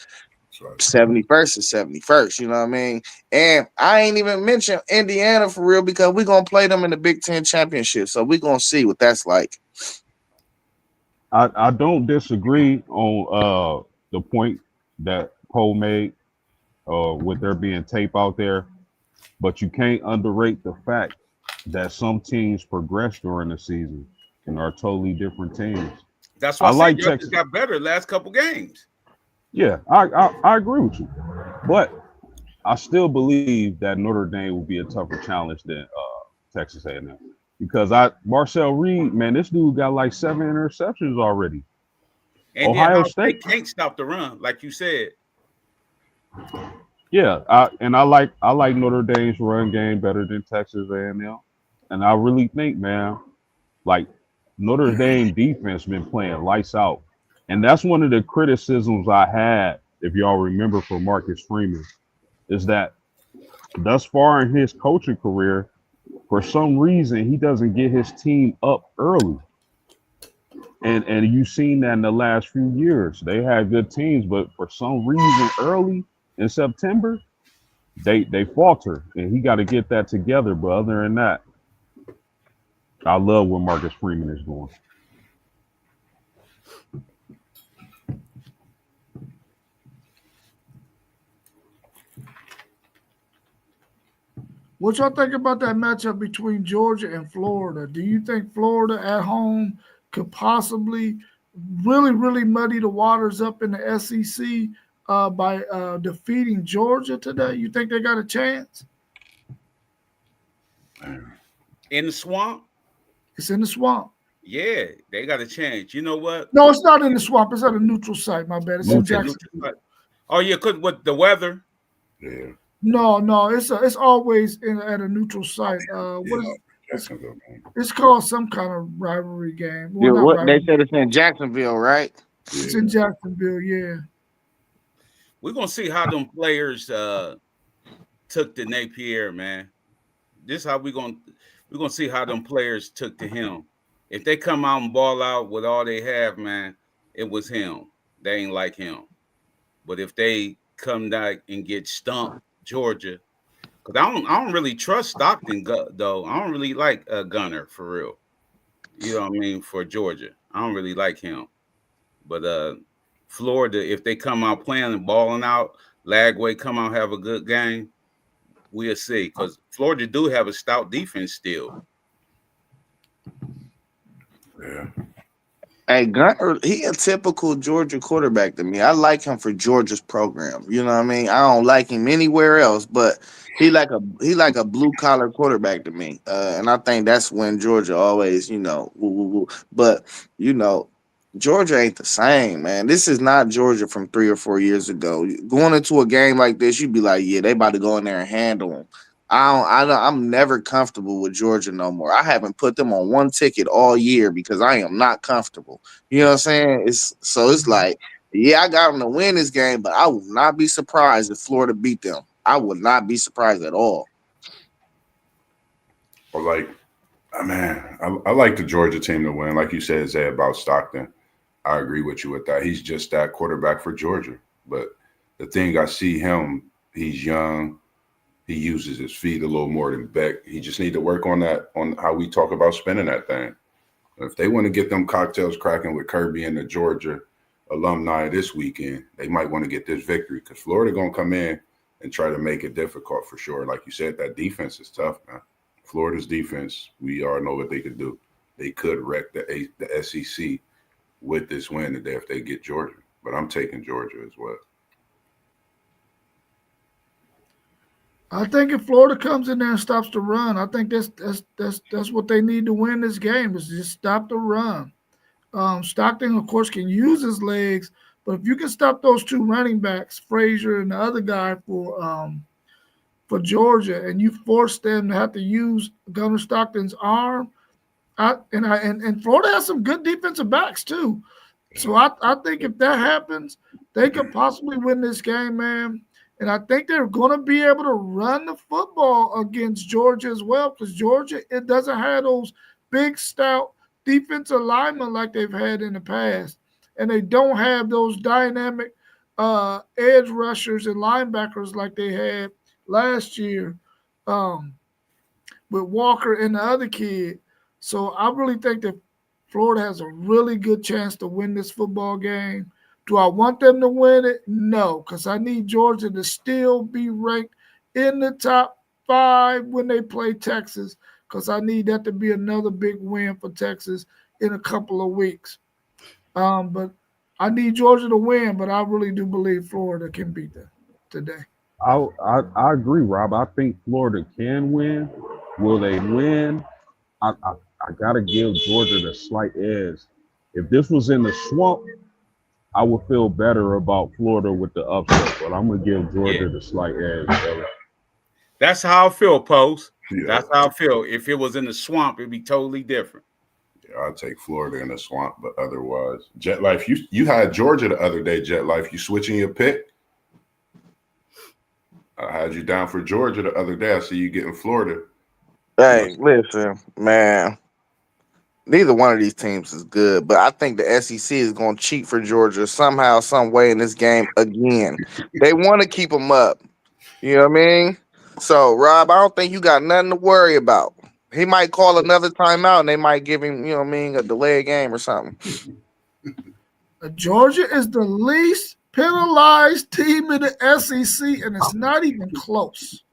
71st is 71st, you know what I mean? And I ain't even mentioned Indiana for real because we're going to play them in the Big Ten championship. So we're going to see what that's like. I don't disagree on the point that Poe made with there being tape out there, but you can't underrate the fact that some teams progress during the season and are totally different teams. That's why I like Texas got better last couple games. Yeah, I agree with you, but I still believe that Notre Dame will be a tougher challenge than Texas A&M because Marcel Reed, man, this dude got like 7 interceptions already. And Ohio State can't stop the run, like you said. Yeah, I like Notre Dame's run game better than Texas A&M. And I really think, man, like Notre Dame defense been playing lights out. And that's one of the criticisms I had, if y'all remember, for Marcus Freeman, is that thus far in his coaching career, for some reason, he doesn't get his team up early. And you've seen that in the last few years. They had good teams, but for some reason early in September, they falter. And he got to get that together. But other than that, I love where Marcus Freeman is going. What y'all think about that matchup between Georgia and Florida? Do you think Florida at home could possibly really, really muddy the waters up in the SEC by defeating Georgia today? You think they got a chance? In the swamp? It's in the swamp. Yeah, they got a chance. You know what? No, it's not in the swamp. It's at a neutral site. My bad. It's in Jacksonville. Oh, yeah, because with the weather? Yeah. No, it's always at a neutral site. It's called some kind of rivalry game. Well, they said it's in Jacksonville, right? It's in Jacksonville, yeah. We're gonna see how them players took to Napier, man. This is how we're gonna see how them players took to him. If they come out and ball out with all they have, man, it was him. they ain't like him. But if they come back and get stumped, Georgia, because I don't really trust Stockton though. I don't really like Gunner for real. You know what I mean? For Georgia, I don't really like him. But Florida, if they come out playing and balling out, Lagway come out have a good game, we'll see. Because Florida do have a stout defense still. Yeah. Hey, Gunner, he a typical Georgia quarterback to me. I like him for Georgia's program. You know what I mean? I don't like him anywhere else, but he like a blue collar quarterback to me. And I think that's when Georgia always, woo, woo, woo. But Georgia ain't the same, man. This is not Georgia from 3 or 4 years ago. Going into a game like this, you'd be like, yeah, they about to go in there and handle them. I'm never comfortable with Georgia no more. I haven't put them on one ticket all year because I am not comfortable. You know what I'm saying? It's like, yeah, I got them to win this game, but I will not be surprised if Florida beat them. I would not be surprised at all. Or like, man, I like the Georgia team to win. Like you said, Zay, about Stockton. I agree with you with that. He's just that quarterback for Georgia. But the thing I see him, he's young. He uses his feet a little more than Beck. He just need to work on that, on how we talk about spinning that thing. If they want to get them cocktails cracking with Kirby and the Georgia alumni this weekend, they might want to get this victory because Florida going to come in and try to make it difficult for sure. Like you said, that defense is tough, man. Florida's defense, we all know what they could do. They could wreck the SEC with this win today if they get Georgia. But I'm taking Georgia as well. I think if Florida comes in there and stops the run, I think that's what they need to win this game is just stop the run. Stockton, of course, can use his legs, but if you can stop those two running backs, Frazier and the other guy for Georgia, and you force them to have to use Gunner Stockton's arm, and Florida has some good defensive backs too. So I think if that happens, they could possibly win this game, man. And I think they're going to be able to run the football against Georgia as well because Georgia, it doesn't have those big, stout defensive linemen like they've had in the past. And they don't have those dynamic edge rushers and linebackers like they had last year with Walker and the other kid. So I really think that Florida has a really good chance to win this football game. Do I want them to win it? No, because I need Georgia to still be ranked in the top 5 when they play Texas, because I need that to be another big win for Texas in a couple of weeks. But I need Georgia to win, but I really do believe Florida can beat them today. I agree, Rob. I think Florida can win. Will they win? I gotta give Georgia the slight edge. If this was in the swamp, I would feel better about Florida with the upset, but I'm gonna give Georgia the slight edge. Brother. That's how I feel, Post. Yeah. That's how I feel. If it was in the swamp, it'd be totally different. Yeah, I'd take Florida in the swamp, but otherwise, Jet Life. You had Georgia the other day, Jet Life. You switching your pick? I had you down for Georgia the other day. I see you getting Florida. Hey, listen, man. Neither one of these teams is good, but I think the SEC is going to cheat for Georgia somehow, some way in this game again. They want to keep them up. You know what I mean? So, Rob, I don't think you got nothing to worry about. He might call another timeout, and they might give him, you know what I mean, a delayed game or something. Georgia is the least penalized team in the SEC, and it's not even close.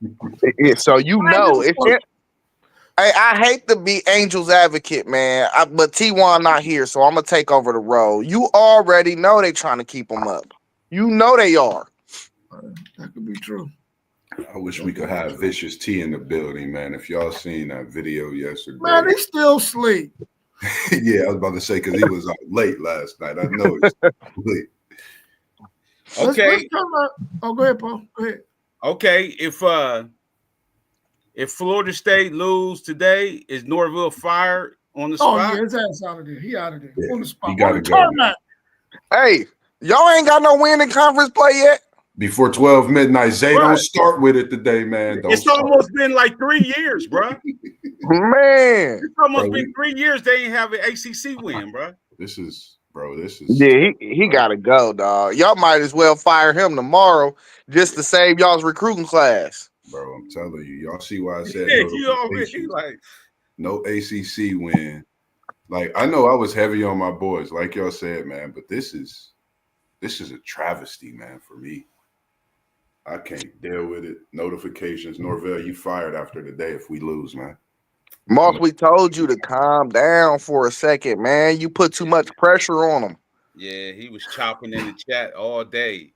So you know, I hate to be Angel's advocate, man, but T1 not here, so I'm gonna take over the role. You already know they trying to keep them up. You know they are. That could be true. I wish we could have Vicious T in the building, man. If y'all seen that video yesterday, man, he still sleep. Yeah, I was about to say because he was out late last night. I know it's late. Okay. Let's go ahead, Paul. Go ahead. Okay, if Florida State lose today, is Norville fired on the spot? Oh yeah, his ass out of there. He out of there. Yeah, on the spot. he gotta On the go. tarmac. Hey, y'all ain't got no win in conference play yet. Before 12 midnight, Zay, Right. Don't start with it today, man. It's almost been like 3 years, bro. Man. It's almost been 3 years they ain't have an ACC win, bro. This is bro. This is Yeah, he gotta go, dog. Y'all might as well fire him tomorrow just to save y'all's recruiting class. bro. I'm telling you, y'all see why I said Yeah, you already notifications. like No ACC win. Like I know I was heavy on my boys, like y'all said, man. But this is a travesty, man, for me. I can't deal with it. Notifications, Norvell, you fired after the day if we lose, man. Moss, we told you to calm down for a second, man. You put too much pressure on him. yeah, he was chopping in the chat all day.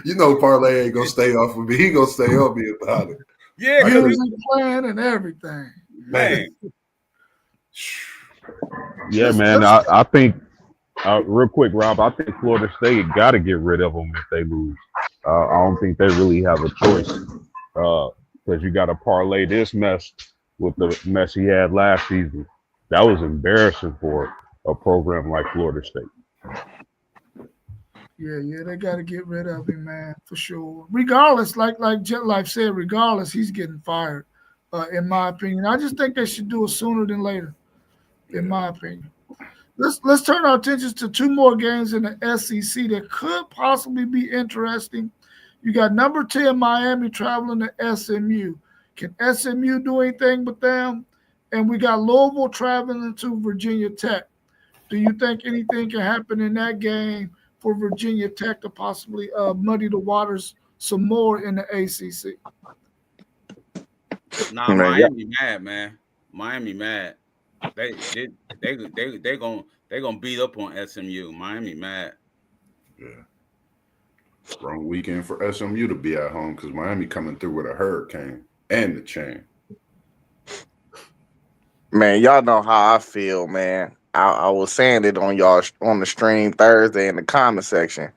You know, Parlay ain't gonna stay off of me. He gonna stay on me about it. Yeah, Music playing and everything. man. Yeah, Let's, man. let's I think real quick, Rob. I think Florida State got to get rid of them if they lose. I don't think they really have a choice because you got to parlay this mess with the mess he had last season. That was embarrassing for a program like Florida State. Yeah, they got to get rid of him, man, for sure. Regardless, like Jet Life said, regardless, he's getting fired. In my opinion, I just think they should do it sooner than later. In my opinion, let's turn our attentions to two more games in the SEC that could possibly be interesting. You got number 10 Miami traveling to SMU. Can SMU do anything with them? And we got Louisville traveling to Virginia Tech. Do you think anything can happen in that game for Virginia Tech to possibly muddy the waters some more in the ACC? Nah, Man, yeah. Miami mad, man. Miami mad. They gonna beat up on SMU. Miami mad. Yeah. Wrong weekend for SMU to be at home because Miami coming through with a hurricane and the chain. Man, y'all know how I feel, man. I was saying it on y'all on the stream Thursday in the comment section.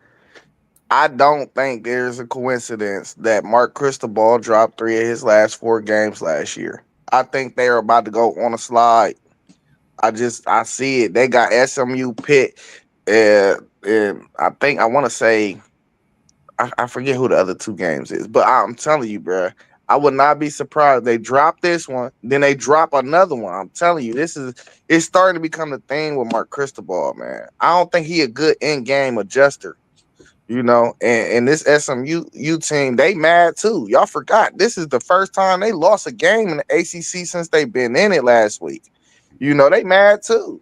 I don't think there's a coincidence that Mark Cristobal dropped 3 of his last 4 games last year. I think they are about to go on a slide. I see it. They got SMU Pitt, and I want to say I forget who the other 2 games is, but I'm telling you, bro, I would not be surprised if they drop this one, then they drop another one. I'm telling you, it's starting to become the thing with Mark Cristobal, man. I don't think he a good in-game adjuster, and this SMU team, they mad too. Y'all forgot this is the first time they lost a game in the ACC since they've been in it last week. They mad too.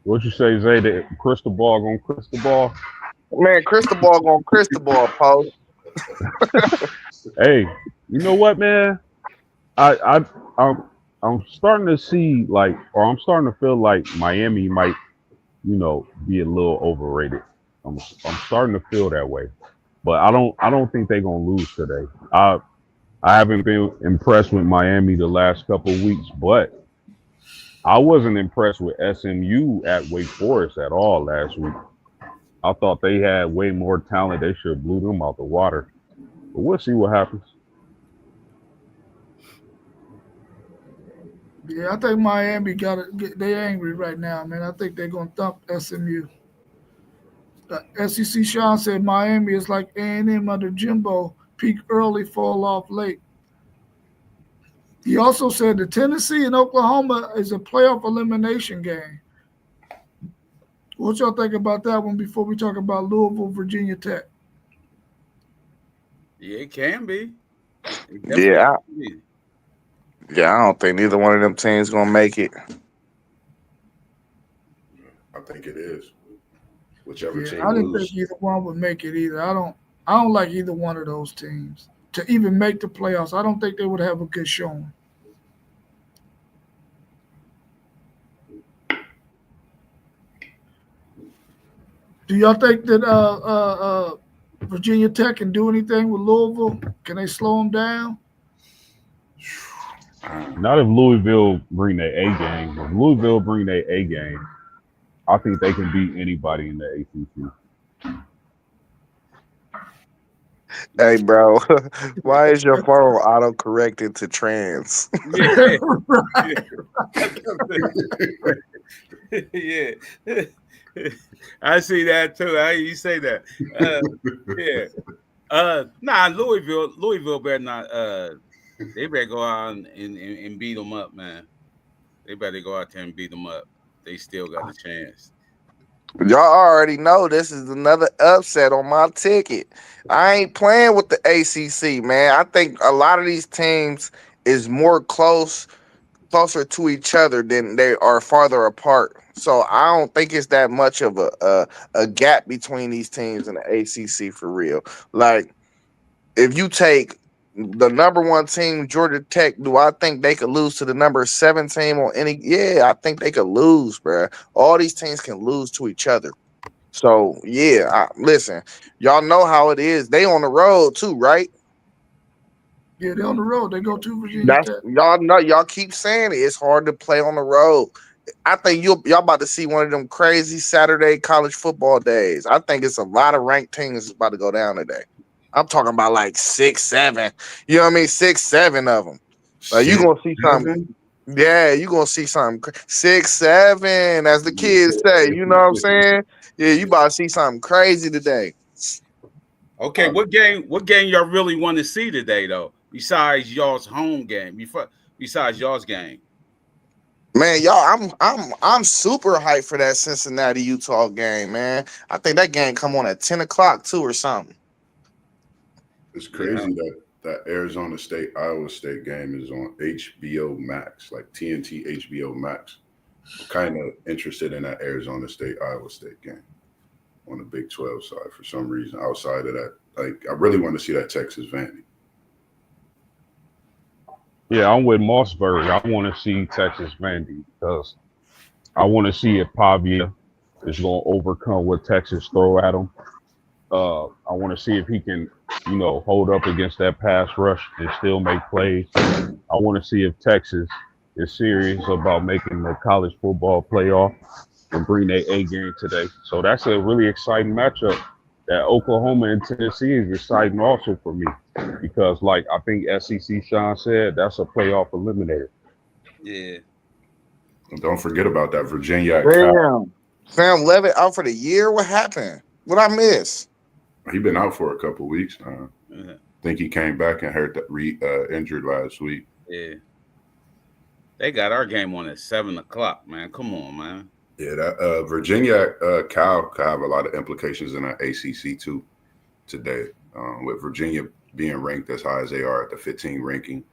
What you say, Zay? That crystal ball gonna crystal ball? Man, Cristobal gonna Cristobal post. Hey, you know what, man? I'm I'm starting to see I'm starting to feel like Miami might, be a little overrated. I'm starting to feel that way, but I don't think they're gonna lose today. I haven't been impressed with Miami the last couple of weeks, but I wasn't impressed with SMU at Wake Forest at all last week. I thought they had way more talent. They should have blew them out the water. But we'll see what happens. Yeah, I think Miami got it. They angry right now, man. I think they're gonna thump SMU. SEC Sean said Miami is like A&M under Jimbo, peak early, fall off late. He also said the Tennessee and Oklahoma is a playoff elimination game. What y'all think about that one before we talk about Louisville, Virginia Tech? Yeah, it can be. It definitely Yeah, can be. yeah, I don't think neither one of them teams gonna make it. I think it is. Whichever Yeah, team I didn't think lose. either one would make it either. I don't like either one of those teams to even make the playoffs. I don't think they would have a good showing. Do y'all think that Virginia Tech can do anything with Louisville? Can they slow them down? Not if Louisville bring their A game. If Louisville bring their A game, I think they can beat anybody in the ACC. Hey, bro, why is your phone auto corrected to trans? Yeah, Right. yeah. I see that too. How you say that? Yeah. Nah, Louisville better not. They better go out and beat them up, man. They better go out there and beat them up. They still got a chance. Y'all already know this is another upset on my ticket. I ain't playing with the ACC, man. I think a lot of these teams is more closer to each other than they are farther apart. So I don't think it's that much of a gap between these teams in the ACC for real. Like if you take the number one team, Georgia Tech, do I think they could lose to the number seven team on any? Yeah, I think they could lose, bro. All these teams can lose to each other. So yeah, listen, y'all know how it is. They on the road too, right? Yeah, they're on the road. They go to Virginia That's Tech. y'all know. Y'all keep saying it. It's hard to play on the road. I think y'all about to see one of them crazy Saturday college football days. I think it's a lot of ranked teams about to go down today. I'm talking about like 6, 7. You know what I mean? 6, 7 of them. Like you Six, gonna see something. seven. Yeah, you gonna see something. 6, 7, as the kids say. You know what I'm saying? Yeah, you about to see something crazy today. Okay, what game y'all really want to see today though? Besides y'all's home game, besides y'all's game. Man, y'all, I'm super hyped for that Cincinnati Utah game, man. I think that game come on at 10 o'clock too or something. It's Yeah. crazy that Arizona State Iowa State game is on HBO Max, like TNT HBO Max. I'm kind of interested in that Arizona State Iowa State game on the Big 12 side for some reason. Outside of that, like I really want to see that Texas Vandy. Yeah, I'm with Mossberg. I want to see Texas Vandy because I want to see if Pavia is going to overcome what Texas throw at him. I want to see if he can, hold up against that pass rush and still make plays. I want to see if Texas is serious about making the college football playoff and bring their A game today. So that's a really exciting matchup. That Oklahoma and Tennessee is exciting also for me because, like I think SEC Sean said, that's a playoff eliminator. Yeah. And don't forget about that Virginia at Cal. Damn. Sam Levitt out for the year. What happened? What I miss? He been out for a couple weeks. Uh-huh. Think he came back and hurt that injured last week. Yeah. They got our game on at 7 o'clock, man. Come on, man. Yeah, that Virginia Cal could have a lot of implications in that ACC too today. With Virginia being ranked as high as they are at the 15 ranking,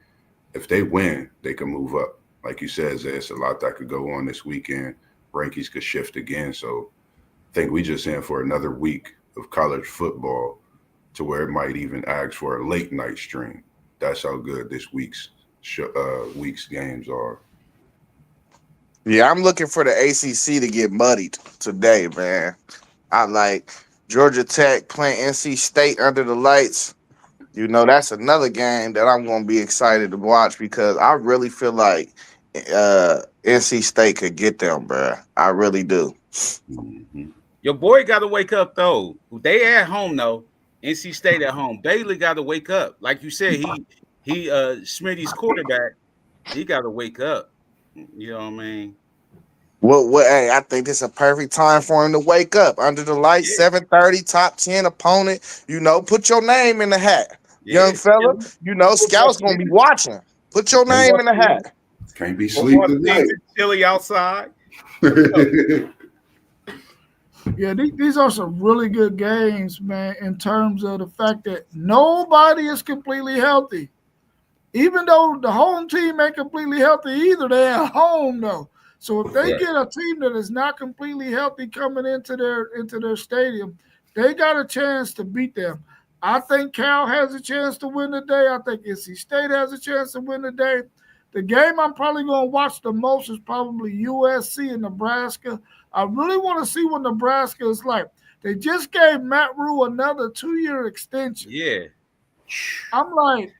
if they win, they can move up. Like you said, there's a lot that could go on this weekend. Rankings could shift again. So I think we just in for another week of college football to where it might even ask for a late night stream. That's how good this week's games are. Yeah, I'm looking for the ACC to get muddied today, man. I like Georgia Tech playing NC State under the lights. You know, that's another game that I'm going to be excited to watch because I really feel like NC State could get them, bro. I really do. Mm-hmm. Your boy got to wake up though. They at home though. NC State at home. Bailey got to wake up. Like you said, he Smitty's quarterback. He got to wake up. You know what I mean? What? Hey, I think this is a perfect time for him to wake up under the lights. Yeah, 7:30, top 10 opponent. You know, put your name in the hat, yeah. young fella. Chilling. You know, Football scouts gonna be season. watching. Put your Can't, name Football in the season. hat. can't be sleep Football tonight. season. Chilly outside. Let's go. Yeah, these are some really good games, man, in terms of the fact that nobody is completely healthy. Even though the home team ain't completely healthy either, they're at home though. So if they Right. get a team that is not completely healthy coming into their stadium, they got a chance to beat them. I think Cal has a chance to win today. I think NC State has a chance to win today. The game I'm probably going to watch the most is probably USC and Nebraska. I really want to see what Nebraska is like. They just gave Matt Rule another 2-year extension. Yeah. I'm like,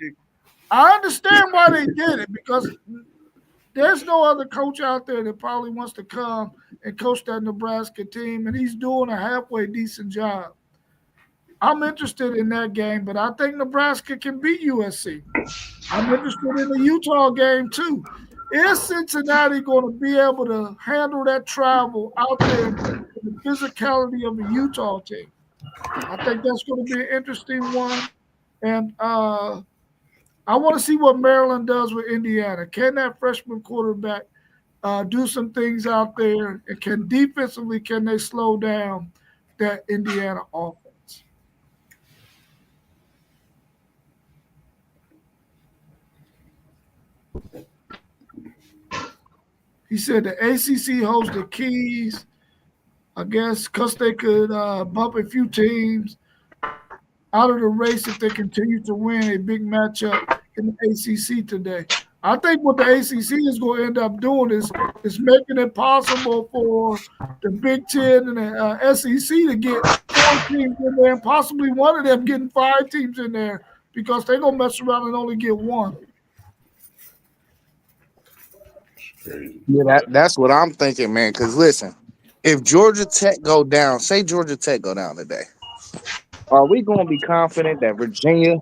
I understand why they did it because there's no other coach out there that probably wants to come and coach that Nebraska team, and he's doing a halfway decent job. I'm interested in that game, but I think Nebraska can beat USC. I'm interested in the Utah game too. Is Cincinnati going to be able to handle that travel out there and the physicality of the Utah team? I think that's going to be an interesting one. And I want to see what Maryland does with Indiana. Can that freshman quarterback do some things out there, and can defensively can they slow down that Indiana offense? He said the ACC holds the keys, I guess, because they could bump a few teams out of the race if they continue to win a big matchup in the ACC today. I think what the ACC is going to end up doing is making it possible for the Big Ten and the SEC to get 4 teams in there, and possibly one of them getting 5 teams in there, because they're going to mess around and only get one. Crazy. Yeah, that's what I'm thinking, man. Because listen, if Georgia Tech go down, say Georgia Tech go down today, are we going to be confident that Virginia,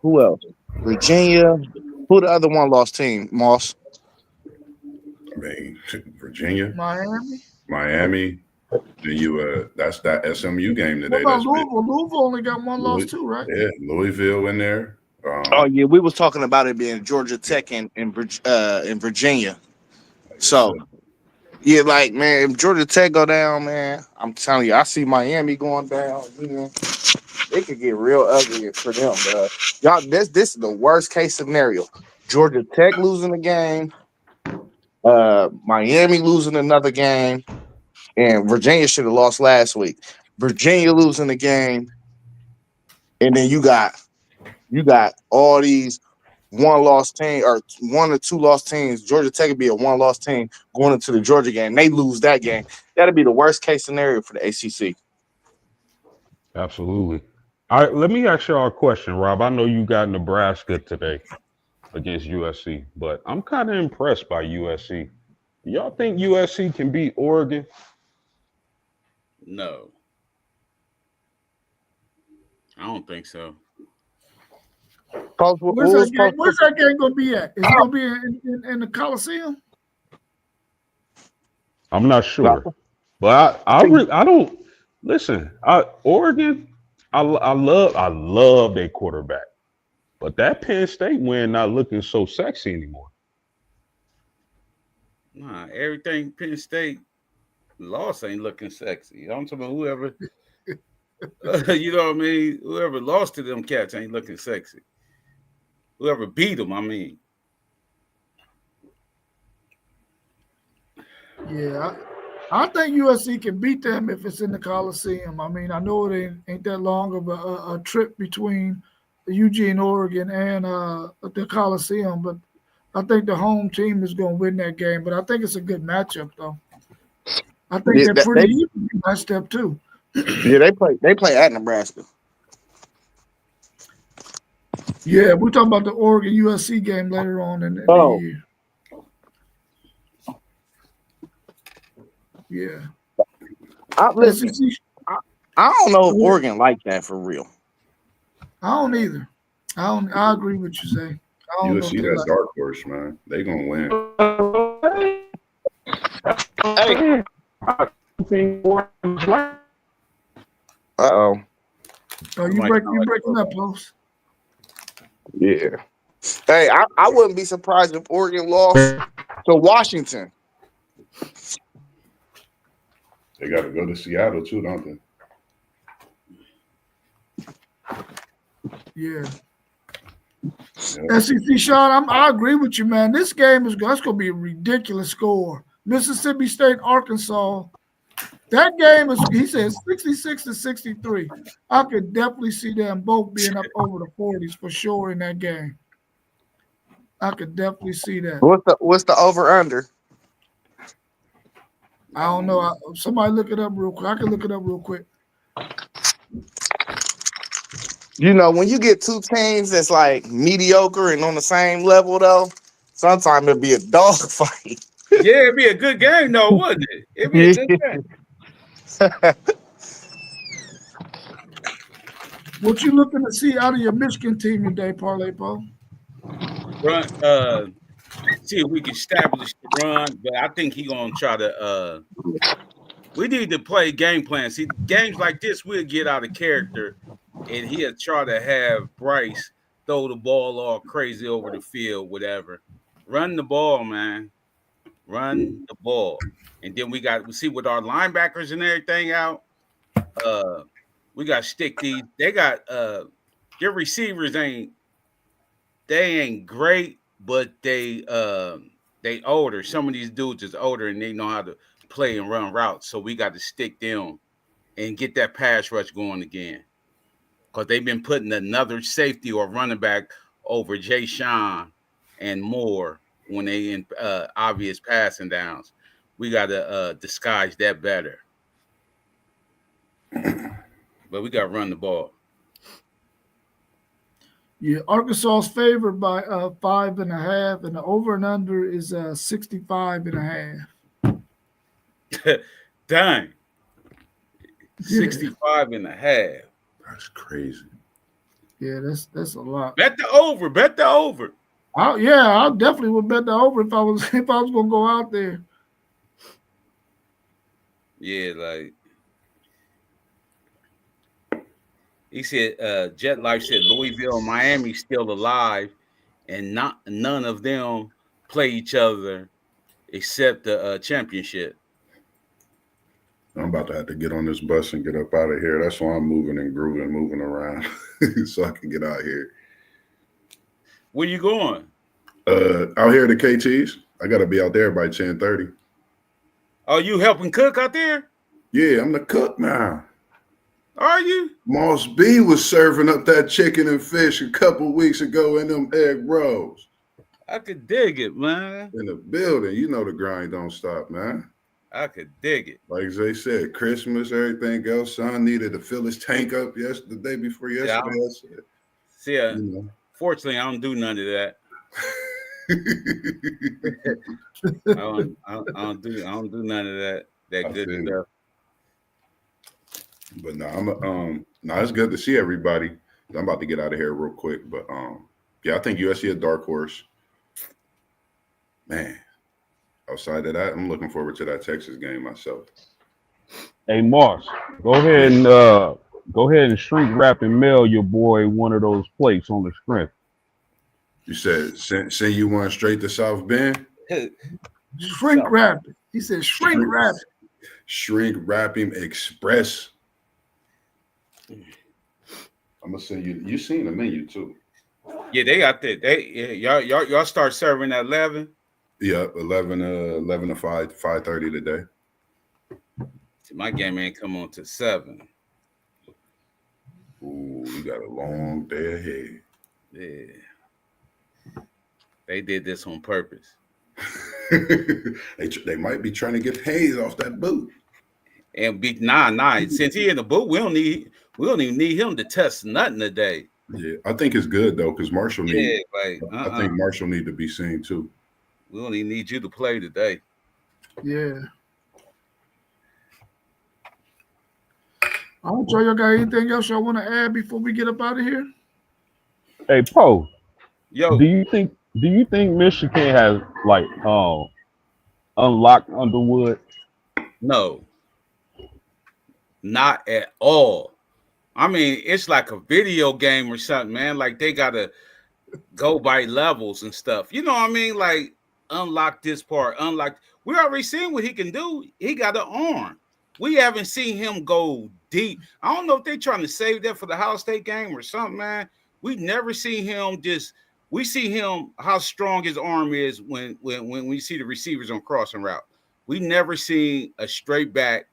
who else? Virginia, who the other one lost team? Moss. I mean, Virginia, Miami. then that's that SMU game What today. about That's big. Louisville? Louisville only got one loss too, right? Yeah, Louisville in there. Oh yeah, we was talking about it being Georgia Tech in Virginia. So yeah, like man, if Georgia Tech go down, man, I'm telling you, I see Miami going down. Man. It could get real ugly for them, bro. Y'all, this is the worst case scenario. Georgia Tech losing a game, Miami losing another game, and Virginia should have lost last week. Virginia losing the game, and then you got all these one loss team or 1 or 2 lost teams. Georgia Tech would be a 1 loss team going into the Georgia game. They lose that game. That'd be the worst case scenario for the ACC. Absolutely. All right, let me ask y'all a question, Rob. I know you got Nebraska today against USC, but I'm kind of impressed by USC. Y'all think USC can beat Oregon? No. I don't think so. Where's that game going to be at? Is it going to be in the Coliseum? I'm not sure, but I don't listen. Oregon, I love their quarterback, but that Penn State win not looking so sexy anymore. Nah, everything Penn State lost ain't looking sexy. I'm talking about whoever, you know what I mean? Whoever lost to them cats ain't looking sexy. Whoever beat them, I mean. Yeah, I think USC can beat them if it's in the Coliseum. I mean, I know it ain't that long of a trip between Eugene, Oregon, and the Coliseum, but I think the home team is going to win that game. But I think it's a good matchup, though. I think they're pretty evenly matched up too. Yeah, they play at Nebraska. Yeah, we're talking about the Oregon USC game later on in the year. Yeah. I don't know if Oregon like that for real. I don't either. I agree with you, Zay. I don't USC, know that's dark horse, man. They gonna win. Hey. Uh-oh. Oh, you breaking up, Los. Yeah. Hey, I wouldn't be surprised if Oregon lost to Washington. They got to go to Seattle too, don't they? Yeah. SEC, Sean, I agree with you, man. This game that's going to be a ridiculous score. Mississippi State, Arkansas. That game is, he says, 66-63. I could definitely see them both being up over the 40s for sure in that game. I could definitely see that. What's the over under? I don't know. Somebody look it up real quick. I can look it up real quick. You know, when you get two teams that's like mediocre and on the same level, though, sometimes it'll be a dog fight. Yeah, it'd be a good game, though, wouldn't it? It'd be a good game. What you looking to see out of your Michigan team today, Parlay Paul? Run, see if we can establish the run, but I think he's gonna try to. We need to play game plan. See, games like this, we'll get out of character, and he'll try to have Bryce throw the ball all crazy over the field, whatever. Run the ball, man. run the ball. And then we see with our linebackers and everything out, we got to stick these. They got their receivers ain't great, but they older. Some of these dudes is older and they know how to play and run routes. So we got to stick them and get that pass rush going again. Because they've been putting another safety or running back over Jay Sean and Moore when they in obvious passing downs. We got to disguise that better. But we got to run the ball. Yeah, Arkansas's favored by 5.5, and the over and under is 65.5. Dang. 65.5. That's crazy. Yeah, that's a lot. Bet the over. Bet the over. I definitely would bet the over if I was gonna go out there. Yeah, like he said, Jet Life said Louisville and Miami still alive, and none of them play each other except the championship. I'm about to have to get on this bus and get up out of here. That's why I'm moving and grooving, moving around so I can get out here. Where you going? Out here to KT's. I got to be out there by 10:30. Oh, you helping cook out there? Yeah, I'm the cook now. Are you? Moss B was serving up that chicken and fish a couple weeks ago in them egg rolls. I could dig it, man. In the building. You know the grind don't stop, man. I could dig it. Like they said, Christmas, everything else. Son needed to fill his tank up the day before yesterday. Yeah, fortunately, I don't do none of that. I don't do none of that good stuff. But no, it's good to see everybody. I'm about to get out of here real quick, but I think USC a dark horse. Man, outside of that, I'm looking forward to that Texas game myself. Hey, Moss, go ahead and shrink wrap and mail your boy one of those plates on the strength. You said send you one straight to South Bend? Shrink wrap. He said shrink wrap. Shrink wrap him express. I'm gonna send you. You seen the menu too? Yeah, they got that. Y'all start serving at 11. Yeah, 11 to 5:30 today. See, my game ain't come on to 7. Ooh, you got a long day ahead. Yeah, they did this on purpose. They might be trying to get Hayes off that boot. And be since he in the boot, we don't even need him to test nothing today. Yeah, I think it's good though because Marshall need. Yeah, I think Marshall need to be seen too. We don't even need you to play today. Yeah. I don't know, y'all got anything else y'all want to add before we get up out of here? Hey, Poe. Yo. Do you think Michigan has like unlocked Underwood? No. Not at all. I mean, it's like a video game or something, man. Like they gotta go by levels and stuff. You know what I mean? Like unlock this part, unlock. We already seen what he can do. He got an arm. We haven't seen him go deep. I don't know if they're trying to save that for the Ohio State game or something, man. We never see him we see him how strong his arm is when we see the receivers on crossing route. We never seen a straight back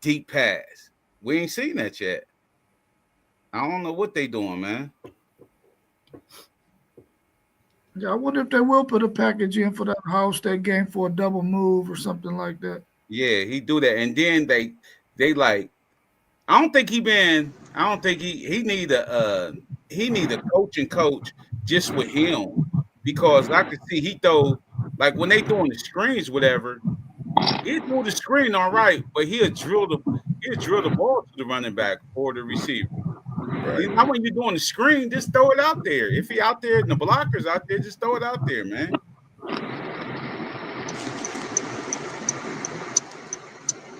deep pass. We ain't seen that yet. I don't know what they doing, man. Yeah, I wonder if they will put a package in for that Ohio State game for a double move or something like that. Yeah, he do that, and then they like. I don't think he need a coach just with him because I could see he throw like when they throwing the screens, whatever. He threw the screen all right, but he'll drill the ball to the running back or the receiver. Right. Now when you're doing the screen, just throw it out there. If he out there and the blockers out there, just throw it out there, man.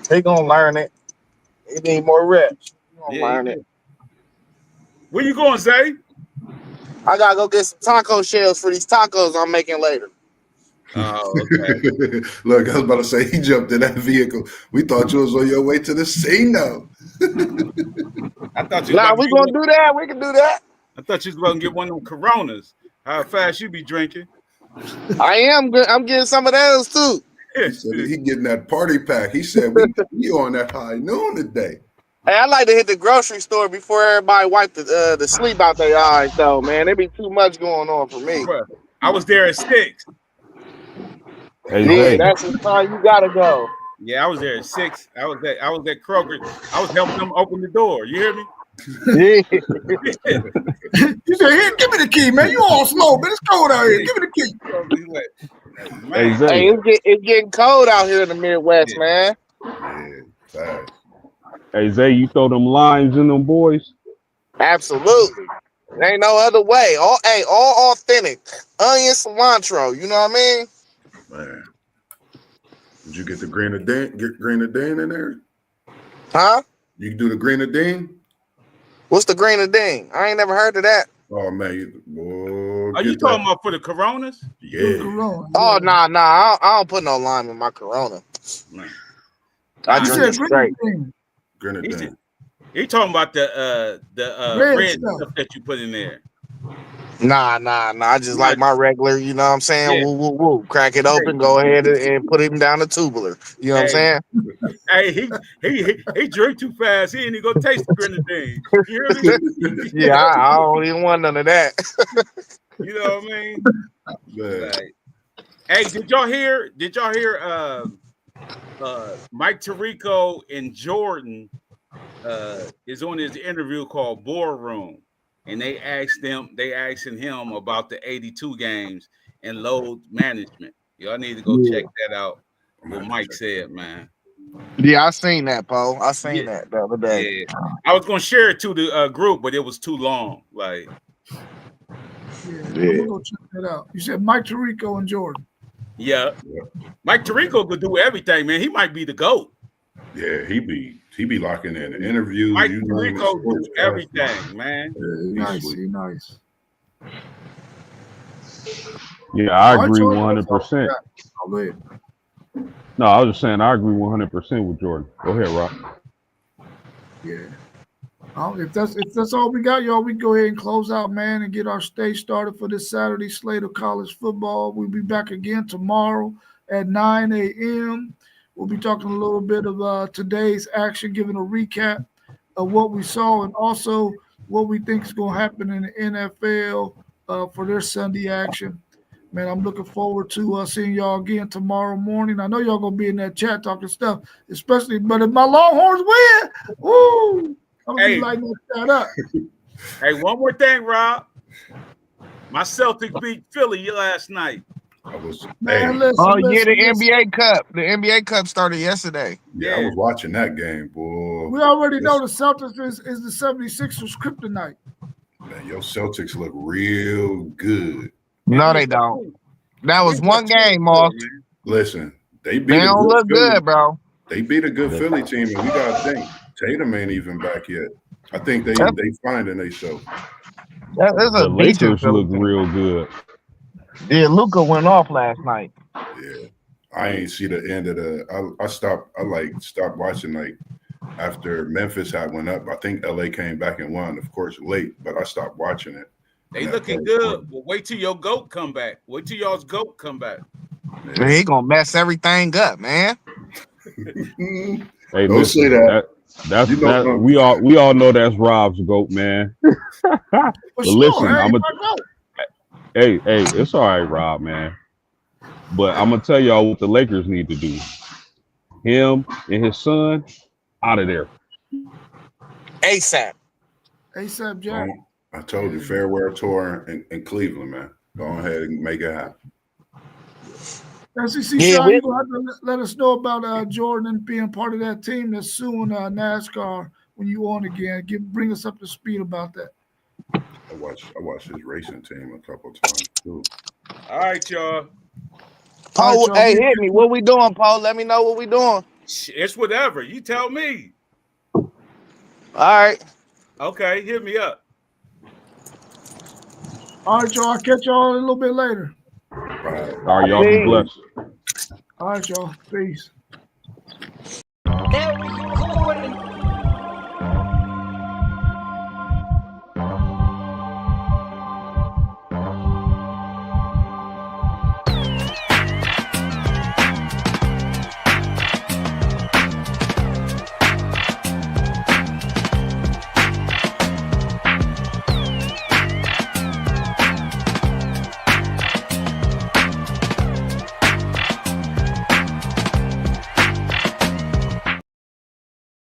He gonna learn it. He need more reps. He gonna learn it. Where you going, Zay? I gotta go get some taco shells for these tacos I'm making later. Oh, okay. Look, I was about to say he jumped in that vehicle. We thought you was on your way to the scene now. I thought you was Nah, about to we get gonna one. do that. We can do that. I thought you was about to get one of them Coronas. How fast you be drinking? I am good. I'm getting some of those too. He said he getting that party pack. He said we on that high noon today. Hey, I like to hit the grocery store before everybody wipe the sleep out their eyes, though, man. There be too much going on for me. Bruh, I was there at 6. Hey Yeah, Zay, that's the time you gotta go. Yeah, I was there at 6. I was at Kroger. I was helping them open the door. You hear me? Yeah. You said, "Here, give me the key, man. You all slow, man. It's cold out here. Give me the key." He's like, hey man, Hey, Zay, it's getting cold out here in the Midwest, yeah. man. Yeah, fast. hey Zay, you throw them lines in them boys. Absolutely. There ain't no other way. All authentic. Onion cilantro. You know what I mean? Man. Did you get the grenadine? Get grenadine in there? Huh? You can do the grenadine? What's the grenadine? I ain't never heard of that. Oh man, boy, Are you talking about for the Coronas? Yeah. Corona, Oh, yeah. nah. I don't put no lime in my Corona. Man. I You drink said it straight. Grenadine. He talking about the Red red stuff. stuff that you put in there. Nah. I just like my regular, you know what I'm saying? Yeah. Woo, woo, woo. Crack it open, go ahead and put him down the tubular. You know what I'm saying? Hey, he drink too fast. He ain't even gonna taste the grenadine. You hear me? Yeah, I don't even want none of that. You know what I mean? Man. Like, hey, did y'all hear Mike Tirico and Jordan is on his interview called Boardroom, and they asking him about the 82 games and load management. Y'all need to go Yeah. check that out. What Mike said, man. Yeah, I seen that, Poe. I seen Yeah. that the other day. Yeah, I was gonna share it to the group, but it was too long. Like, Yeah, I'm gonna go check that out. You said Mike Tirico and Jordan. yeah, Mike Tirico could do everything, man. He might be the GOAT. Yeah, he be locking in the interviews. Mike You know, Tirico do everything, man. Yeah, nice, he nice. Yeah, I All right, agree Jordan, that's all 100%. I got. I'll wait. No, I was just saying I agree 100% with Jordan. Go ahead, Rob. Yeah. If that's all we got, y'all, we can go ahead and close out, man, and get our stage started for this Saturday slate of college football. We'll be back again tomorrow at 9 a.m. We'll be talking a little bit of today's action, giving a recap of what we saw and also what we think is going to happen in the NFL for their Sunday action. Man, I'm looking forward to seeing y'all again tomorrow morning. I know y'all going to be in that chat talking stuff, especially, but if my Longhorns win, woo! I'm gonna be lighting that up. Hey, one more thing, Rob. My Celtics beat Philly last night. I was, Man, hey, Oh, listen, yeah, the listen. NBA Cup. The NBA Cup started yesterday. yeah, I was watching that game, boy. We already know the Celtics is the 76ers kryptonite. Man, your Celtics look real good. No, they don't. That was one game, Moss. Listen, they beat They a don't good look Philly. good, bro. They beat a good Philly team, and we got to think Tatum ain't even back yet. I think they finding themselves. That's The a decent Lakers Philly look team. real good. Yeah, Luka went off last night. Yeah, I ain't see the end of the. I stopped. I stopped watching after Memphis had went up. I think LA came back and won, of course, late, but I stopped watching it. They looking good. Well, wait till your GOAT come back. Wait till y'all's GOAT come back. Man, he gonna mess everything up, man. Hey, don't listen, say that. That's You know, that. We all know that's Rob's GOAT, man. But sure, listen, hey, hey, it's all right, Rob, man. But I'm gonna tell y'all what the Lakers need to do. Him and his son out of there. ASAP. ASAP Jack. I told you, farewell tour in Cleveland, man. Go ahead and make it happen. SEC Sean, you're gonna have to let us know about Jordan being part of that team that's suing NASCAR when you on again. Bring us up to speed about that. I watched his racing team a couple times too. All right, y'all. Paul, hey, hit me. What we doing, Paul? Let me know what we doing. It's whatever. You tell me. All right. Okay, hit me up. All right, y'all. I'll catch y'all a little bit later. All right, y'all be blessed. All right, y'all. Peace. There we go.